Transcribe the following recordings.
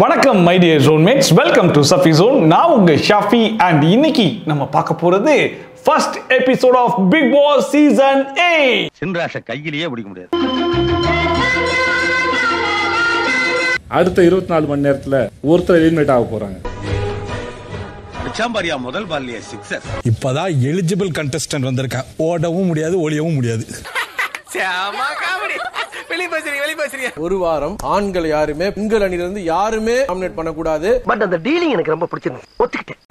வணக்கம் my dear zonemates, welcome to Safi zone. நான் உங்க ஷாஃபி அண்ட் இன்னைக்கு நம்ம பார்க்க போறது first episode of Bigg pass season 8. சின்ராஷ கையிலேயே பிடிக்க முடியாது. அடுத்த 24 மணி நேரத்துல ஒருத்தர் எலிமினேட் ஆக போறாங்க. சாம்பாரியா முதல் பால்லியே சிக்ஸர். இப்பதான் எலிஜிபிள் கண்டஸ்டன்ட் வந்திருக்கான். ஓடவும் முடியாது, ஒளியவும் முடியாது. ஒரு வாரம் ஆண்கள் யாருமே பெண்கள் அணியிலிருந்து யாருமே நாமினேட் பண்ணக்கூடாது. பட் அந்த டீலிங் எனக்கு ரொம்ப பிடிச்சிருந்தது, ஒத்துக்கிட்டேன்.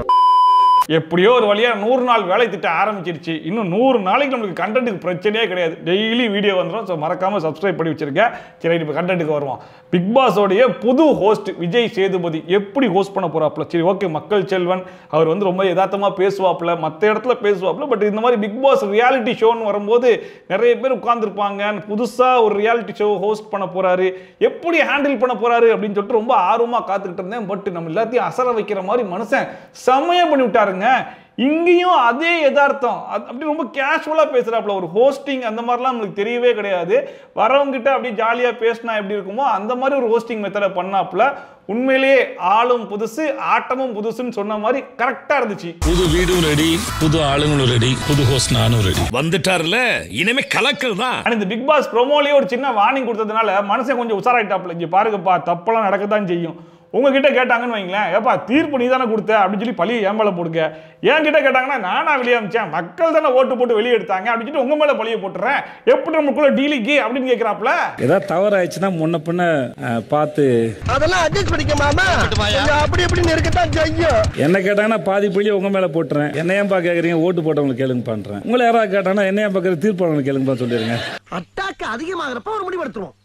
எப்படியோ ஒரு வழியா 100 நாள் வேலை திட்டம் ஆரம்பிச்சிருச்சு. இன்னும் 100 நாளைக்கு நம்மளுக்கு கண்டென்ட்டுக்கு பிரச்சனையே கிடையாது. டெய்லி வீடியோ வந்துடும். ஸோ மறக்காம சப்ஸ்கிரைப் பண்ணி வச்சிருக்கேன். சரி, இப்போ கண்டென்ட்டுக்கு வருவோம். பிக் பாஸோடைய புது ஹோஸ்ட் விஜய் சேதுபதி எப்படி ஹோஸ்ட் பண்ண போறாப்புல? சரி, ஓகே, மக்கள் செல்வன் அவர் வந்து ரொம்ப யதார்த்தமா பேசுவாப்புல, மற்ற இடத்துல பேசுவாப்புல. பட் இந்த மாதிரி பிக் பாஸ் ரியாலிட்டி ஷோன்னு வரும்போது நிறைய பேர் உட்கார்ந்துருப்பாங்க. புதுசா ஒரு ரியாலிட்டி ஷோ ஹோஸ்ட் பண்ண போறாரு, எப்படி ஹேண்டில் பண்ண போறாரு அப்படின்னு சொல்லிட்டு ரொம்ப ஆர்வமா காத்துக்கிட்டு இருந்தேன். பட் நம்ம எல்லாத்தையும் அசர வைக்கிற மாதிரி மனுஷன் செம்மையா பண்ணி விட்டாருங்க. இங்கேயும் அதே யதார்த்தம், அப்படி ரொம்ப கேஷுவலா பேசுறாப்புல. ஒரு ஹோஸ்டிங் அந்த மாதிரிலாம் நமக்கு தெரியவே கிடையாது. வரவங்க கிட்ட அப்படி ஜாலியா பேசினா எப்படி இருக்குமோ அந்த மாதிரி ஒரு ஹோஸ்டிங் மெத்தடை பண்ணாப்புல. உண்மையிலேயே ஆளும் புதுசு ஆட்டமும் புதுசுன்னு சொன்ன மாதிரி கரெக்டா இருந்துச்சு. புது வீடும் ரெடி, புது ஆளுங்களும் ரெடி, புது ஹோஸ்ட் நானும் ரெடி. வந்துட்டார்ல, இனிமே கலக்கல் தான். இந்த பிக் பாஸ் ப்ரோமோலயே ஒரு சின்ன வார்னிங் கொடுத்ததுனால மனுஷன் கொஞ்சம் உசாராயிட்டாப்புல. இங்க பாருங்கப்பா, தப்பெல்லாம் நடக்கத்தான் செய்யும். உங்ககிட்ட கேட்டாங்கன்னு வைங்களேன், ஏப்பா தீர்ப்பு நீ தானே கொடுத்த அப்படின்னு சொல்லி பழி என் மேலே போடுங்க. என் கிட்ட கேட்டாங்கன்னா நானா வெளியே அமிச்சேன், மக்கள் தானே ஓட்டு போட்டு வெளியே எடுத்தாங்க அப்படின்னு சொல்லிட்டு உங்க மேல பழியை போட்டுறேன். எப்படி நமக்குள்ள டீலிங்கு அப்படின்னு கேட்கிறாப்புல. ஏதாவது தவறு ஆயிடுச்சுன்னா முன்ன பின்ன பார்த்து அதெல்லாம் அட்ஜஸ்ட் பண்ணிக்க மாமா, அப்படி இப்படின்னு இருக்கத்தான் செய்யும். என்ன கேட்டாங்கன்னா பாதி பழி உங்க மேல போட்டுறேன். என்ன ஏன்பா கேக்குறீங்க, ஓட்டு போட்டவங்களை கேளுங்க பண்றேன். உங்களை யாராவது கேட்டாங்கன்னா என்ன ஏன் பாக்குற, தீர்ப்பாளங்களை கேளுங்க சொல்லிடுங்க. அட்டாக்கு அதிகமாகிறப்ப ஒரு முடிவெடுத்துருவோம்.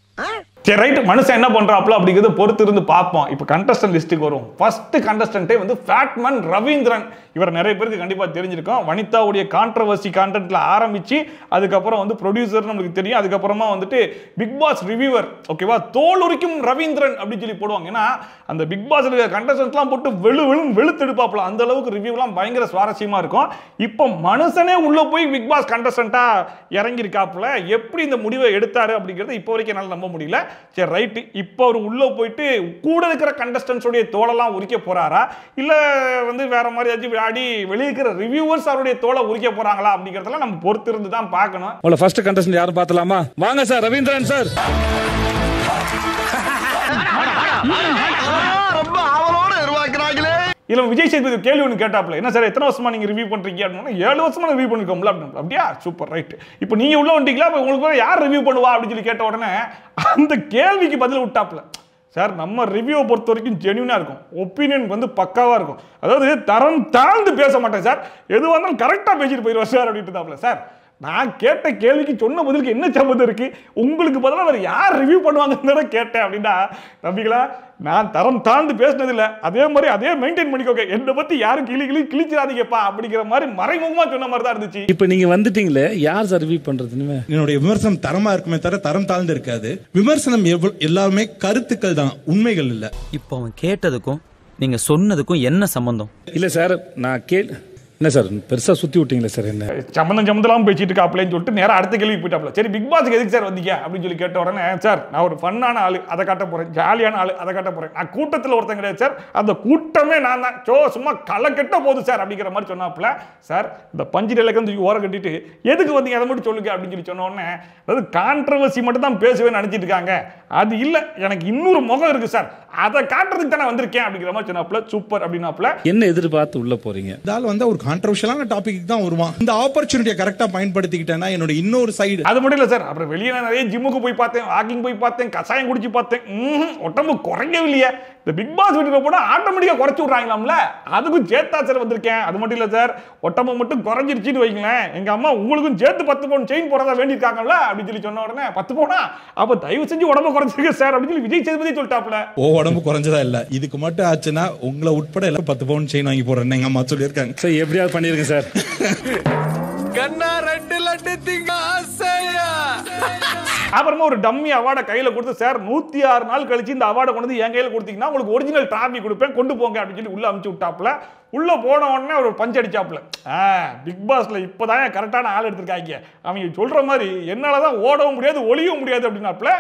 சரி, ரைட், மனுஷன் என்ன பண்றாப்ல அப்படிங்கிறது பொறுத்து இருந்து பார்ப்போம். இப்போ கண்டஸ்டன்ட் லிஸ்ட்டுக்கு வரும். ஃபர்ஸ்ட் கண்டஸ்டன்ட்டே வந்து ஃபேட்மேன் ரவீந்திரன். இவர் நிறைய பேருக்கு கண்டிப்பா தெரிஞ்சிருக்கும். வனிதாவுடைய கான்ட்ரவர்சி கான்டென்ட்ல ஆரம்பிச்சு அதுக்கப்புறம் வந்து ப்ரொடியூசர் நமக்கு தெரியும். அதுக்கப்புறமா வந்துட்டு பிக் பாஸ் ரிவ்யூவர், ஓகேவா, தோல் உரிக்கும் ரவீந்திரன் அப்படின்னு சொல்லி போடுவாங்க. ஏன்னா அந்த பிக் பாஸ் கண்டஸ்டன்ட்லாம் போட்டு வெளுத்தெடுப்பாப்ல. அந்த அளவுக்கு ரிவ்யூலாம் பயங்கர சுவாரஸ்யமா இருக்கும். இப்போ மனுஷனே உள்ள போய் பிக் பாஸ் கண்டஸ்டன்ட்டா இறங்கி இருக்காப்புல. எப்படி இந்த முடிவை எடுத்தாரு அப்படிங்கிறது இப்போ வரைக்கும் என்னால் நம்ப முடியல. சரி, ரைட், இப்போ அவர் உள்ள போயிட்டு கூட இருக்கிற கண்டஸ்டன்ட்ஸோடைய தோலெல்லாம் உரிக்க போறாரா, இல்ல வந்து வேற மாதிரி ஏதாச்சும் ஆடி வெளியே இருக்கிற ரிவ்யூவர்ஸ் அவருடைய தோலை உரிக்க போறாங்களா அப்படிங்கறதெல்லாம் நம்ம பொறுத்து இருந்து தான் பார்க்கணும். உங்களை ஃபர்ஸ்ட் கண்டஸ்டன்ட் யாரும் பார்த்தலாமா? வாங்க சார், ரவீந்திரன் சார். ரொம்ப ஆவலோட உருவாக்குறாங்களே. இல்ல விஜய் சேதுபதி கேள்வி ஒன்று கேட்டாப்ல, என்ன சார் எத்தனை வருஷமா நீங்க ரிவ்யூ பண்றீங்க அப்படின்னா, 7 வருஷமா ரிவ்யூ பண்ணிருக்கோம்ல அப்படின்னு. அப்படியா, சூப்பர், ரைட். இப்போ நீங்க உள்ள வந்துட்டீங்களா, இப்போ உங்களுக்கு யார் ரிவ்யூ பண்ணுவா அப்படின்னு சொல்லி கேட்ட உடனே அந்த கேள்விக்கு பதில் விட்டாப்ல. சார், நம்ம ரிவ்யூவை பொறுத்த வரைக்கும் ஜென்யூனா இருக்கும், ஒப்பீனியன் வந்து பக்காவா இருக்கும். அதாவது தரம் தாழ்ந்து பேச மாட்டேன் சார், எதுவாக இருந்தாலும் கரெக்டா பேசிட்டு போயிடுவார் சார் அப்படின்ட்டு தாப்ல. சார், நான் கேட்ட கேள்விக்கு சொன்ன பதிலுக்கு என்ன சம்பந்தம் இருக்கு? உங்களுக்கு பதிலாக வேற யார் ரிவ்யூ பண்ணுவாங்கன்னு கேட்டேன் அப்படின்னா, நம்பிங்களா, நான் தரம் தாழ்ந்து பேசினது இல்லை, அதே மாதிரி அதே மெயின்டைன் பண்ணிக்கோங்க, என்னை பத்தி யாரும் கிழிச்சிடாதீங்கப்பா அப்படிங்கிற மாதிரி மறைமுகமா சொன்ன மாதிரி தான் இருந்துச்சு. இப்ப நீங்க வந்துட்டீங்களே, யார் சார் ரிவ்யூ பண்றதுன்னு? என்னுடைய விமர்சனம் தரமா இருக்குமே தவிர தரம் தாழ்ந்து இருக்காது. விமர்சனம் எல்லாமே கருத்துக்கள் தான், உண்மைகள் இல்ல. இப்போ அவன் கேட்டதுக்கும் நீங்க சொன்னதுக்கும் என்ன சம்பந்தம்? இல்ல சார், நான் என்ன சார் பெருசா சுத்தி விட்டீங்களா சார்? என்ன சம்பந்தம் பேசிட்டு இருக்காப்லன்னு சொல்லிட்டு நேரம் அடுத்த கேள்வி போயிட்டாப்ல. சரி, பிக் பாஸ்க்கு எதுக்கு சார் வந்தீங்க அப்படின்னு சொல்லி கேட்ட உடனே, சார் நான் ஒரு ஃபன்னான ஆளு, அதை காட்ட போறேன், ஜாலியான ஆளு, அதை காட்ட போறேன், நான் கூட்டத்தில் ஒருத்தன் கிடையாது சார், அந்த கூட்டமே நான் தான், சும்மா களை கெட்ட போகுது சார் அப்படிங்கிற மாதிரி சொன்னாப்ல. சார், இந்த பஞ்சு நிலைக்கு வந்து ஓரம் கட்டிட்டு எதுக்கு வந்தீங்க அதை மட்டும் சொல்லுங்க அப்படின்னு சொல்லி சொன்ன உடனே, அதாவது கான்ட்ரவர்சி மட்டும் தான் பேசுவேன்னு நினைச்சிட்டு இருக்காங்க, அது இல்ல, எனக்கு இன்னொரு முகம் இருக்கு சார், அதை காட்டுறதுக்கு தானே வந்திருக்கேன் அப்படிங்கிற மாதிரி சொன்னாப்ல. சூப்பர் அப்படின்னாப்ல. என்ன எதிர்பார்த்து உள்ள போறீங்க? இதால வந்து ஒரு கான்ட்ரோவர்ஷியலான டாபிக் தான் வருவான். இந்த ஆப்பர்ச்சுனிட்டியை கரெக்டா பயன்படுத்திக்கிட்டேன்னா என்னோட இன்னொரு சைடு. அது மட்டும் இல்ல சார், அப்புறம் வெளியே நிறைய ஜிம்முக்கு போய் பார்த்தேன், வாக்கிங் போய் பார்த்தேன், கசாயம் குடிச்சு பார்த்தேன், உடம்பு குறையவில்லையே. இந்த பிக் பாஸ் வீட்டுக்கு போனா ஆட்டோமேட்டிக்கா குறைச்சு விடுறாங்களாம்ல, அதுக்கும் சேர்த்தா சார் வந்திருக்கேன். அது மட்டும் இல்ல சார், ஒட்டம்பு மட்டும் குறைஞ்சிருச்சுன்னு வைங்களேன், எங்க அம்மா உங்களுக்கும் சேர்த்து 10 பவுன் செயின் போறதா வேண்டியிருக்காங்கல்ல அப்படின்னு சொல்லி சொன்ன உடனே, 10 பவுனா அப்ப தயவு செஞ்சு உடம்பு குறைச்சிருக்க சார் அப்படின்னு சொல்லி விஜய் சேதுபதி சொல்லிட்டாப்ல. உடம்பு குறைஞ்சதா இல்ல, இதுக்கு மட்டும் ஆச்சுன்னா உங்களை உட்பட எல்லாம் 10 பவுன் செயின் வாங்கி போறேன்னு எங்க அம்மா சொல்லியிருக்காங்க. சார், எப்படியாவது பண்ணிருங்க சார். கண்ணா 2 லட்டு திங்க ஆசையா. அப்புறமா ஒரு டம்மி அவார்டை கையில கொடுத்து, சார் 106 நாள் கழிச்சு இந்த அவார்டை கொண்டு வந்து என் கையில கொடுத்தீங்கன்னா உங்களுக்கு ஒரிஜினல் டிராபி கொடுப்பேன், கொண்டு போங்க அப்படின்னு சொல்லி உள்ள அமுச்சு விட்டாப்ல. உள்ள போன உடனே ஒரு பஞ்ச் அடிச்சாப்ல. பிக் பாஸ்ல இப்பதான் கரெக்டான ஆள் எடுத்திருக்காங்க, அவங்க சொல்ற மாதிரி என்னாலதான் ஓடவும் முடியாது ஒளியவும் முடியாது அப்படின்னாப்ல.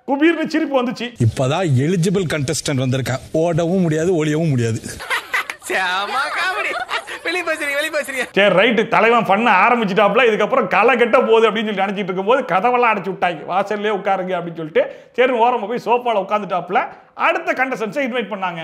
குபீர்னு சிரிப்பு வந்துச்சு. இப்பதான் எலிஜிபிள் கண்டஸ்டன்ட் வந்திருக்கேன், ஓடவும் முடியாது ஒளியவும் முடியாது. சரி ரைட்டு, தலைவன் பண்ண ஆரம்பிச்சுட்டாப்ல. இதுக்கப்புறம் களை கெட்ட போகுது அப்படின்னு சொல்லி நினைச்சிட்டு இருக்கும்போது கதவெல்லாம் அடைச்சு விட்டாங்க. வாசல்லே உட்காருங்க அப்படின்னு சொல்லிட்டு சரி ஓரமா போய் சோஃபால உட்காந்துட்டாப்ல. அடுத்த கண்டஸ்டன்ஸை இன்வைட் பண்ணாங்க.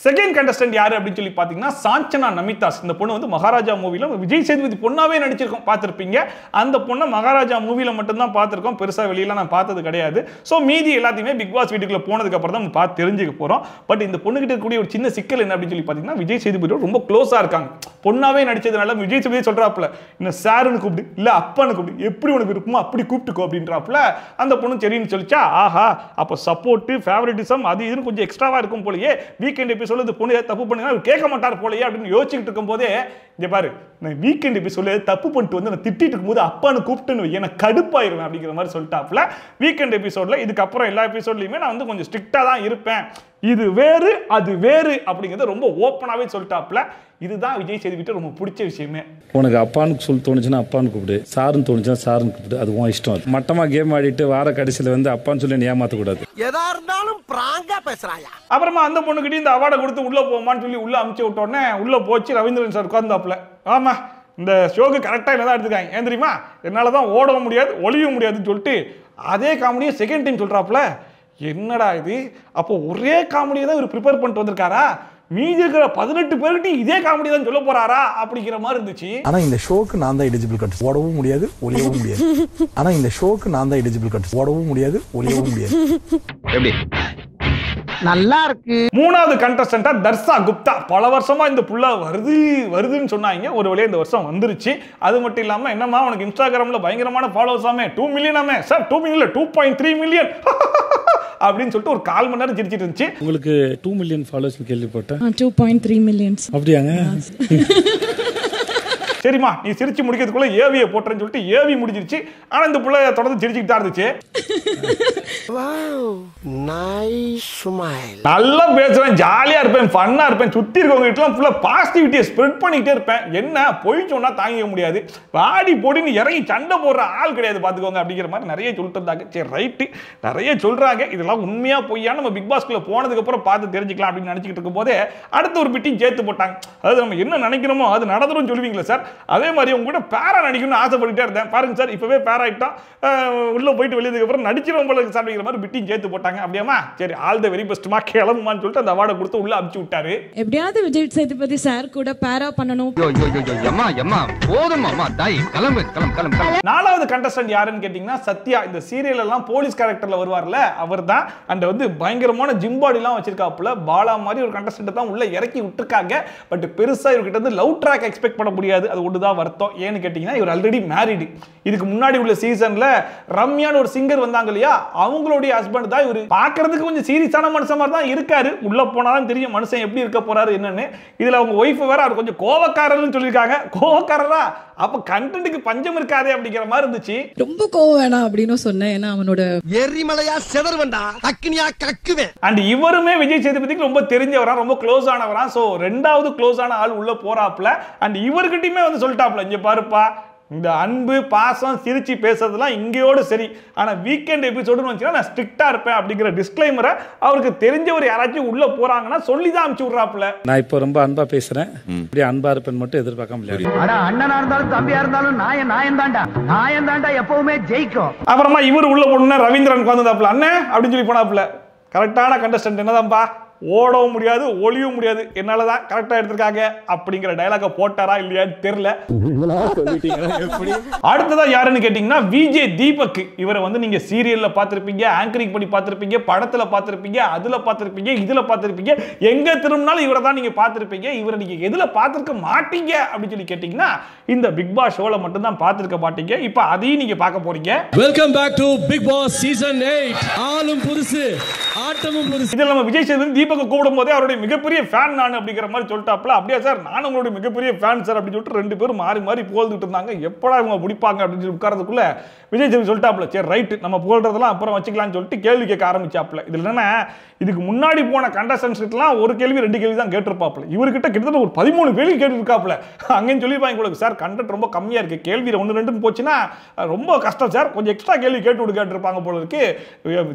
செகண்ட் கண்டஸ்டன்ட் யாரு அப்படின்னு சொல்லி பாத்தீங்கன்னா சாஞ்சனா நமிதாஸ். இந்த பொண்ணு வந்து மகாராஜா மூவில விஜய் சேதுபதி பொண்ணாவே நடிச்சிருக்கோம், பார்த்திருப்பீங்க. அந்த பொண்ணை மகாராஜா மூவில மட்டும் தான் பார்த்திருக்கோம், பெருசா வெளியில நான் பார்த்தது கிடையாது. சோ மீதி எல்லாத்தையுமே பிக் பாஸ் வீட்டுக்குள்ள போனதுக்கு அப்புறம் தான் நம்ம பார்த்து தெரிஞ்சுக்க போறோம். பட் இந்த பொண்ணு கிட்ட இருக்கக்கூடிய ஒரு சின்ன சிக்கல் என்ன அப்படின்னு சொல்லி பாத்தீங்கன்னா விஜய் சேதுபதியோட ரொம்ப க்ளோஸா இருக்காங்க. பொண்ணாவே நடிச்சதுனால விஜய் சேதுபதி சொல்றாப்ல, என்ன சாருன்னு கூப்பிடு இல்ல அப்பான்னு கூப்பிடு, எப்படி உனக்கு இருக்குமோ அப்படி கூப்பிட்டுக்கோ அப்படின்றாப்ல. அந்த பொண்ணு சரின்னு சொல்லிச்சா, ஆஹா அப்ப சப்போர்ட் ஃபேவரட்டிசம் அது இதுன்னு கொஞ்சம் எக்ஸ்ட்ராவா இருக்கும் போலயே, வீக்கெண்ட் எபிசோட்ல இந்த பொண்ணு தப்பு பண்ணுங்க கேட்க மாட்டார் போலயே அப்படின்னு யோசிச்சுட்டு இருக்கும் போதே, இங்க பாரு நான் வீக்கெண்ட் எபிசோட்ல தப்பு பண்ணிட்டு வந்து நான் திட்டிட்டு இருக்கும்போது அப்பான்னு கூப்பிட்டுன்னு எனக்கு கடுப்பாயிருவேன் அப்படிங்கிற மாதிரி சொல்லிட்டாப்ல. வீக்கெண்ட் எபிசோட்ல இதுக்கப்புறம் எல்லா எபிசோட்லயுமே நான் வந்து கொஞ்சம் ஸ்ட்ரிக்டா தான் இருப்பேன், இது வேறு அது வேறு அப்படிங்கிறது ரொம்ப ஓப்பனாவே சொல்லிட்டாப்ல. இதுதான் விஜய் சேதுபதி ரொம்ப பிடிச்ச விஷயமே. உனக்கு அப்பான்னு சொல்லி தோணுச்சுன்னா அப்பான்னு கூப்பிடு, சாருன்னு தோணுச்சுன்னா சாருன்னு கூப்பிடு, அது உன் இஷ்டம். மட்டமா கேம் ஆடிட்டு வார கடைசியில வந்து அப்பான்னு சொல்லி ஏமாத்த கூடாது. எதா இருந்தாலும் பிராங்கா பேசுறாயா. அப்புறமா அந்த பொண்ணுகிட்ட இந்த அவார்டை கொடுத்து உள்ள போமான்னு சொல்லி உள்ள அமுச்சு விட்ட உடனே உள்ள போச்சு ரவீந்திரன் சார் உட்கார்ந்தாப்ல. ஆமா இந்த ஷோக்கு கரெக்டா என்னதான் எடுத்துக்காங்க, ஏன் தெரியுமா, என்னாலதான் ஓடவும் முடியாது ஒளியவும் முடியாதுன்னு சொல்லிட்டு அதே காமெடியை செகண்ட் டைம் சொல்றாப்ல. என்னடா இது, அப்போ ஒரே காமெடியை தான் இவர் ப்ரிப்பேர் பண்ணிட்டு வந்திருக்காரா, மீதி இருக்கிற 18 பேருக்கு இதே காமெடி தான் சொல்ல போறாரா அப்படிங்கிற மாதிரி இருந்துச்சு. ஆனா இந்த ஷோக்கு நான் தான் எலிஜிபிள் கட், ஓடவும் முடியாது ஒளியவும் முடியாது. ஆனா இந்த ஷோக்கு நான் தான் எலிஜிபிள் கட், ஓடவும் முடியாது ஒளியவும் முடியாது. எப்படி நல்லா இருக்கு. மூணாவது கண்டஸ்டன்டா தர்சா குப்தா. பல வருஷமா இந்த புள்ள வருதுன்னு சொன்னாங்க, ஒரு வழியா இந்த வருஷம் வந்துருச்சு. அது மட்டும் இல்லாம என்னமா உனக்கு இன்ஸ்டாகிராம்ல பயங்கரமான ஃபாலோவர்ஸ் ஆமே, 2 மில்லியன் ஆமே சார், 2 மில்லியன் 2.3 மில்லியன் அப்படின்னு சொல்லிட்டு ஒரு 1/4 மணி நேரம் சிரிச்சிட்டு இருந்துச்சு. உங்களுக்கு 2 மில்லியன் ஃபாலோவர்ஸ் கேள்விப்பட்டேன். 2.3 மில்லியன்ஸ் அப்படியாங்க? சரிமா நீ சிரிச்சு முடிக்கிறதுக்குள்ள ஏவியை போட்டுறேன்னு சொல்லிட்டு ஏவி முடிஞ்சிருச்சு. ஆனா இந்த புள்ள தொடர்ந்து சிரிச்சுக்கிட்டு தான் இருந்துச்சு. நல்லா பேசுவேன், ஜாலியா இருப்பேன், ஃபன்னா இருப்பேன், சுத்தி இருக்கவங்க கிட்ட ஃபுல்லா பாசிட்டிவிட்டியை ஸ்ப்ரெட் பண்ணிக்கிட்டே இருப்பேன். என்ன பொய் சொன்னா தாங்கிக்க முடியாது, வாடி போடின்னு இறங்கி சண்டை போடுற ஆள் கிடையாது பாத்துக்கோங்க அப்படிங்கிற மாதிரி நிறைய சொல்லிட்டு இருந்தாங்க. சரி ரைட்டு, நிறைய சொல்றாங்க, இதெல்லாம் உண்மையா பொய்யா நம்ம பிக் பாஸ்குள்ள போனதுக்கு அப்புறம் பார்த்து தெரிஞ்சுக்கலாம் அப்படின்னு நினைச்சிட்டு இருக்கும் போதே அடுத்த ஒரு பிட்டிங் சேர்த்து போட்டாங்க. அதாவது நம்ம என்ன நினைக்கிறோமோ அது நடந்துரும் சொல்லுவீங்களா சார், அதே மாதிரி உங்க கூட பேரா நடிக்கணும்னு ஆசைப்பட்டுட்டே இருந்தேன். பாருங்க சார் இப்பவே பேரா ஆயிட்டோம், உள்ள போயிட்டு வெளியதுக்கு அப்புறம் நடிச்சிரும் போல சார் அப்படிங்கிற மாதிரி பிட்டிங் சேர்த்து போட்டாங்க. அப்படியாமா சரி ஆல் தி வெரி பெஸ்ட்மா கிளம்புமான்னு சொல்லிட்டு அந்த அவார்டை கொடுத்து உள்ள அனுப்பிச்சு விட்டாரு. எப்படியாவது விஜய் சேதுபதி சார் கூட பேரா பண்ணணும். நாலாவது கண்டஸ்டன்ட் யாருன்னு கேட்டீங்கன்னா சத்யா. இந்த சீரியல் எல்லாம் போலீஸ் கேரக்டர்ல வருவார்ல அவர் தான். அண்ட் வந்து பயங்கரமான ஜிம் பாடி எல்லாம் வச்சிருக்காப்புல. பாலா மாதிரி ஒரு கண்டஸ்டன்ட் தான் உள்ள இறக்கி விட்டுருக்காங்க. பட் பெருசா இவர்கிட்ட வந்து லவ் ட்ராக் எக்ஸ்பெக்ட் பண்ண முடியாது, அது ஒண்ணுதான் வருத்தம். ஏன்னு கேட்டீங்கன்னா இவர் ஆல்ரெடி மேரிடு. இதுக்கு முன்னாடி உள்ள சீசன்ல ரம்யான்னு ஒரு சிங்கர் வந்தாங்க இல்லையா, அவங்களுடைய ஹஸ்பண்ட் தான் இவரு. பாக்குறதுக்கு கொஞ்சம் சீரியஸான மனுஷன் மாதிரி தான் இருக்காரு, உள்ள போனாதான் தெரியும் மனுஷன் எப்படி இருக்க போறாரு என்னன்னு. இதுல அவங்க ஒய்ஃப் வேற அவர் கொஞ்சம் கோவக்காரர்னு சொல்லியிருக்காங்க. கோவக்காரரா, அப்ப கண்டென்ட்க்கு பஞ்சம் இருக்காதே அப்படிங்கிற மாதிரி இருந்துச்சு. ரொம்ப கோவம் வேணாம் அப்படின்னு சொன்னேன், ஏன்னா அவனோட எரிமலையா செதறுவண்டா அக்னியா கக்குவேன். அண்ட் இவருமே விஜய் சேதுபதிக்கு ரொம்ப தெரிஞ்சவரா, ரொம்ப க்ளோஸ் ஆனவரா. சோ ரெண்டாவது க்ளோஸ் ஆன ஆள் உள்ள போறாப்ல. அண்ட் இவர்கிட்டயுமே வந்து சொல்லிட்டாப்ல, இங்க பாருப்பா இந்த அன்பு பாசம் சிரிச்சு பேசுறதுலாம் இங்கேயோடு சரி, ஆனா வீக்கெண்ட் எபிசோடுன்னு வந்துச்சுன்னா நான் ஸ்ட்ரிக்டா இருப்பேன் அப்படிங்கிற டிஸ்க்ளைமரை அவருக்கு தெரிஞ்சவர் யாராச்சும் உள்ள போறாங்கன்னா சொல்லி தான் அனுப்பிச்சு விடுறாப்ல. நான் இப்போ ரொம்ப அன்பா பேசுறேன், இப்படி அன்பா இருப்பேன் மட்டும் எதிர்பார்க்க முடியாது. அண்ணனா இருந்தாலும் தம்பியா இருந்தாலும் நாயம் தாண்டா எப்பவுமே ஜெயிக்கும். அப்புறமா இவர் உள்ள போனா ரவீந்திரன் உட்கார்ந்தாப்ல, அண்ணே அப்படின்னு சொல்லி போனாப்ல. கரெக்டான கண்டஸ்டன்ட் என்னதான்பா, ஓடவும் முடியாது ஒளியவும் முடியாது, என்னாலதான் கரெக்டா எடுத்திருக்காங்க அப்படிங்கிற டயலாக போட்டாரா இல்லையான்னு தெரியல. அடுத்ததா யாருன்னு கேட்டீங்கன்னா விஜய் தீபக். இவரை வந்து நீங்க சீரியல்ல பார்த்திருப்பீங்க, ஆங்கரிங் பண்ணி பார்த்திருப்பீங்க, படத்துல பார்த்திருப்பீங்க, அதுல பார்த்திருப்பீங்க, இதுல பார்த்திருப்பீங்க, எங்க திரும்பினாலும் இவரை தான் நீங்க பார்த்திருப்பீங்க. இவரை நீங்க எதுல பார்த்திருக்க மாட்டீங்க அப்படின்னு சொல்லி கேட்டீங்கன்னா இந்த பிக் பாஸ் ஷோல மட்டும் தான் பார்த்திருக்க மாட்டீங்க. இப்போ அதையும் நீங்க பார்க்க போறீங்க. Welcome back to Bigg pass season 8. ஆளும் புதுசு ஆட்டமும் புதுசு. இதுல நம்ம விஜய் சேதுபதி தீபக் கூப்பிடும் போதே அவருடைய மிகப்பெரிய ஃபேன் நான் அப்படிங்கிற மாதிரி சொல்லிட்டாப்ல. அப்படியே சார் நானும் உங்களுடைய மிகப்பெரிய ஃபேன் சார் அப்படின்னு சொல்லிட்டு ரெண்டு பேரும் மாறி மாறி புகழ்ந்துட்டு இருந்தாங்க. எப்படா இவங்க பிடிப்பாங்க அப்படின்னு சொல்லி உட்காரதுக்குள்ள விஜய் சேதுபதி சொல்லிட்டாப்ல, சரி ரைட்டு நம்ம புகழ்றதெல்லாம் அப்புறம் வச்சுக்கலாம்னு சொல்லிட்டு கேள்வி கேட்க ஆரம்பிச்சாப்ல. இதுல என்னன்னா, இதுக்கு முன்னாடி போன கண்டஸ்டன்ஸ் கிட்டலாம் ஒரு கேள்வி 2 கேள்வி தான் கேட்டிருப்பாப்ல. இவர்கிட்ட கிட்டத்தட்ட ஒரு 13 கேள்வி கேட்டுருக்காப்ல. அங்கேயும் சொல்லிப்பாங்க உங்களுக்கு, சார் கண்டென்ட் ரொம்ப கம்மியா இருக்கு, கேள்வி 1-2 போச்சுன்னா ரொம்ப கஷ்டம் சார், கொஞ்சம் எக்ஸ்ட்ரா கேள்வி கேட்டு கேட்டிருப்பாங்க போல இருக்கு.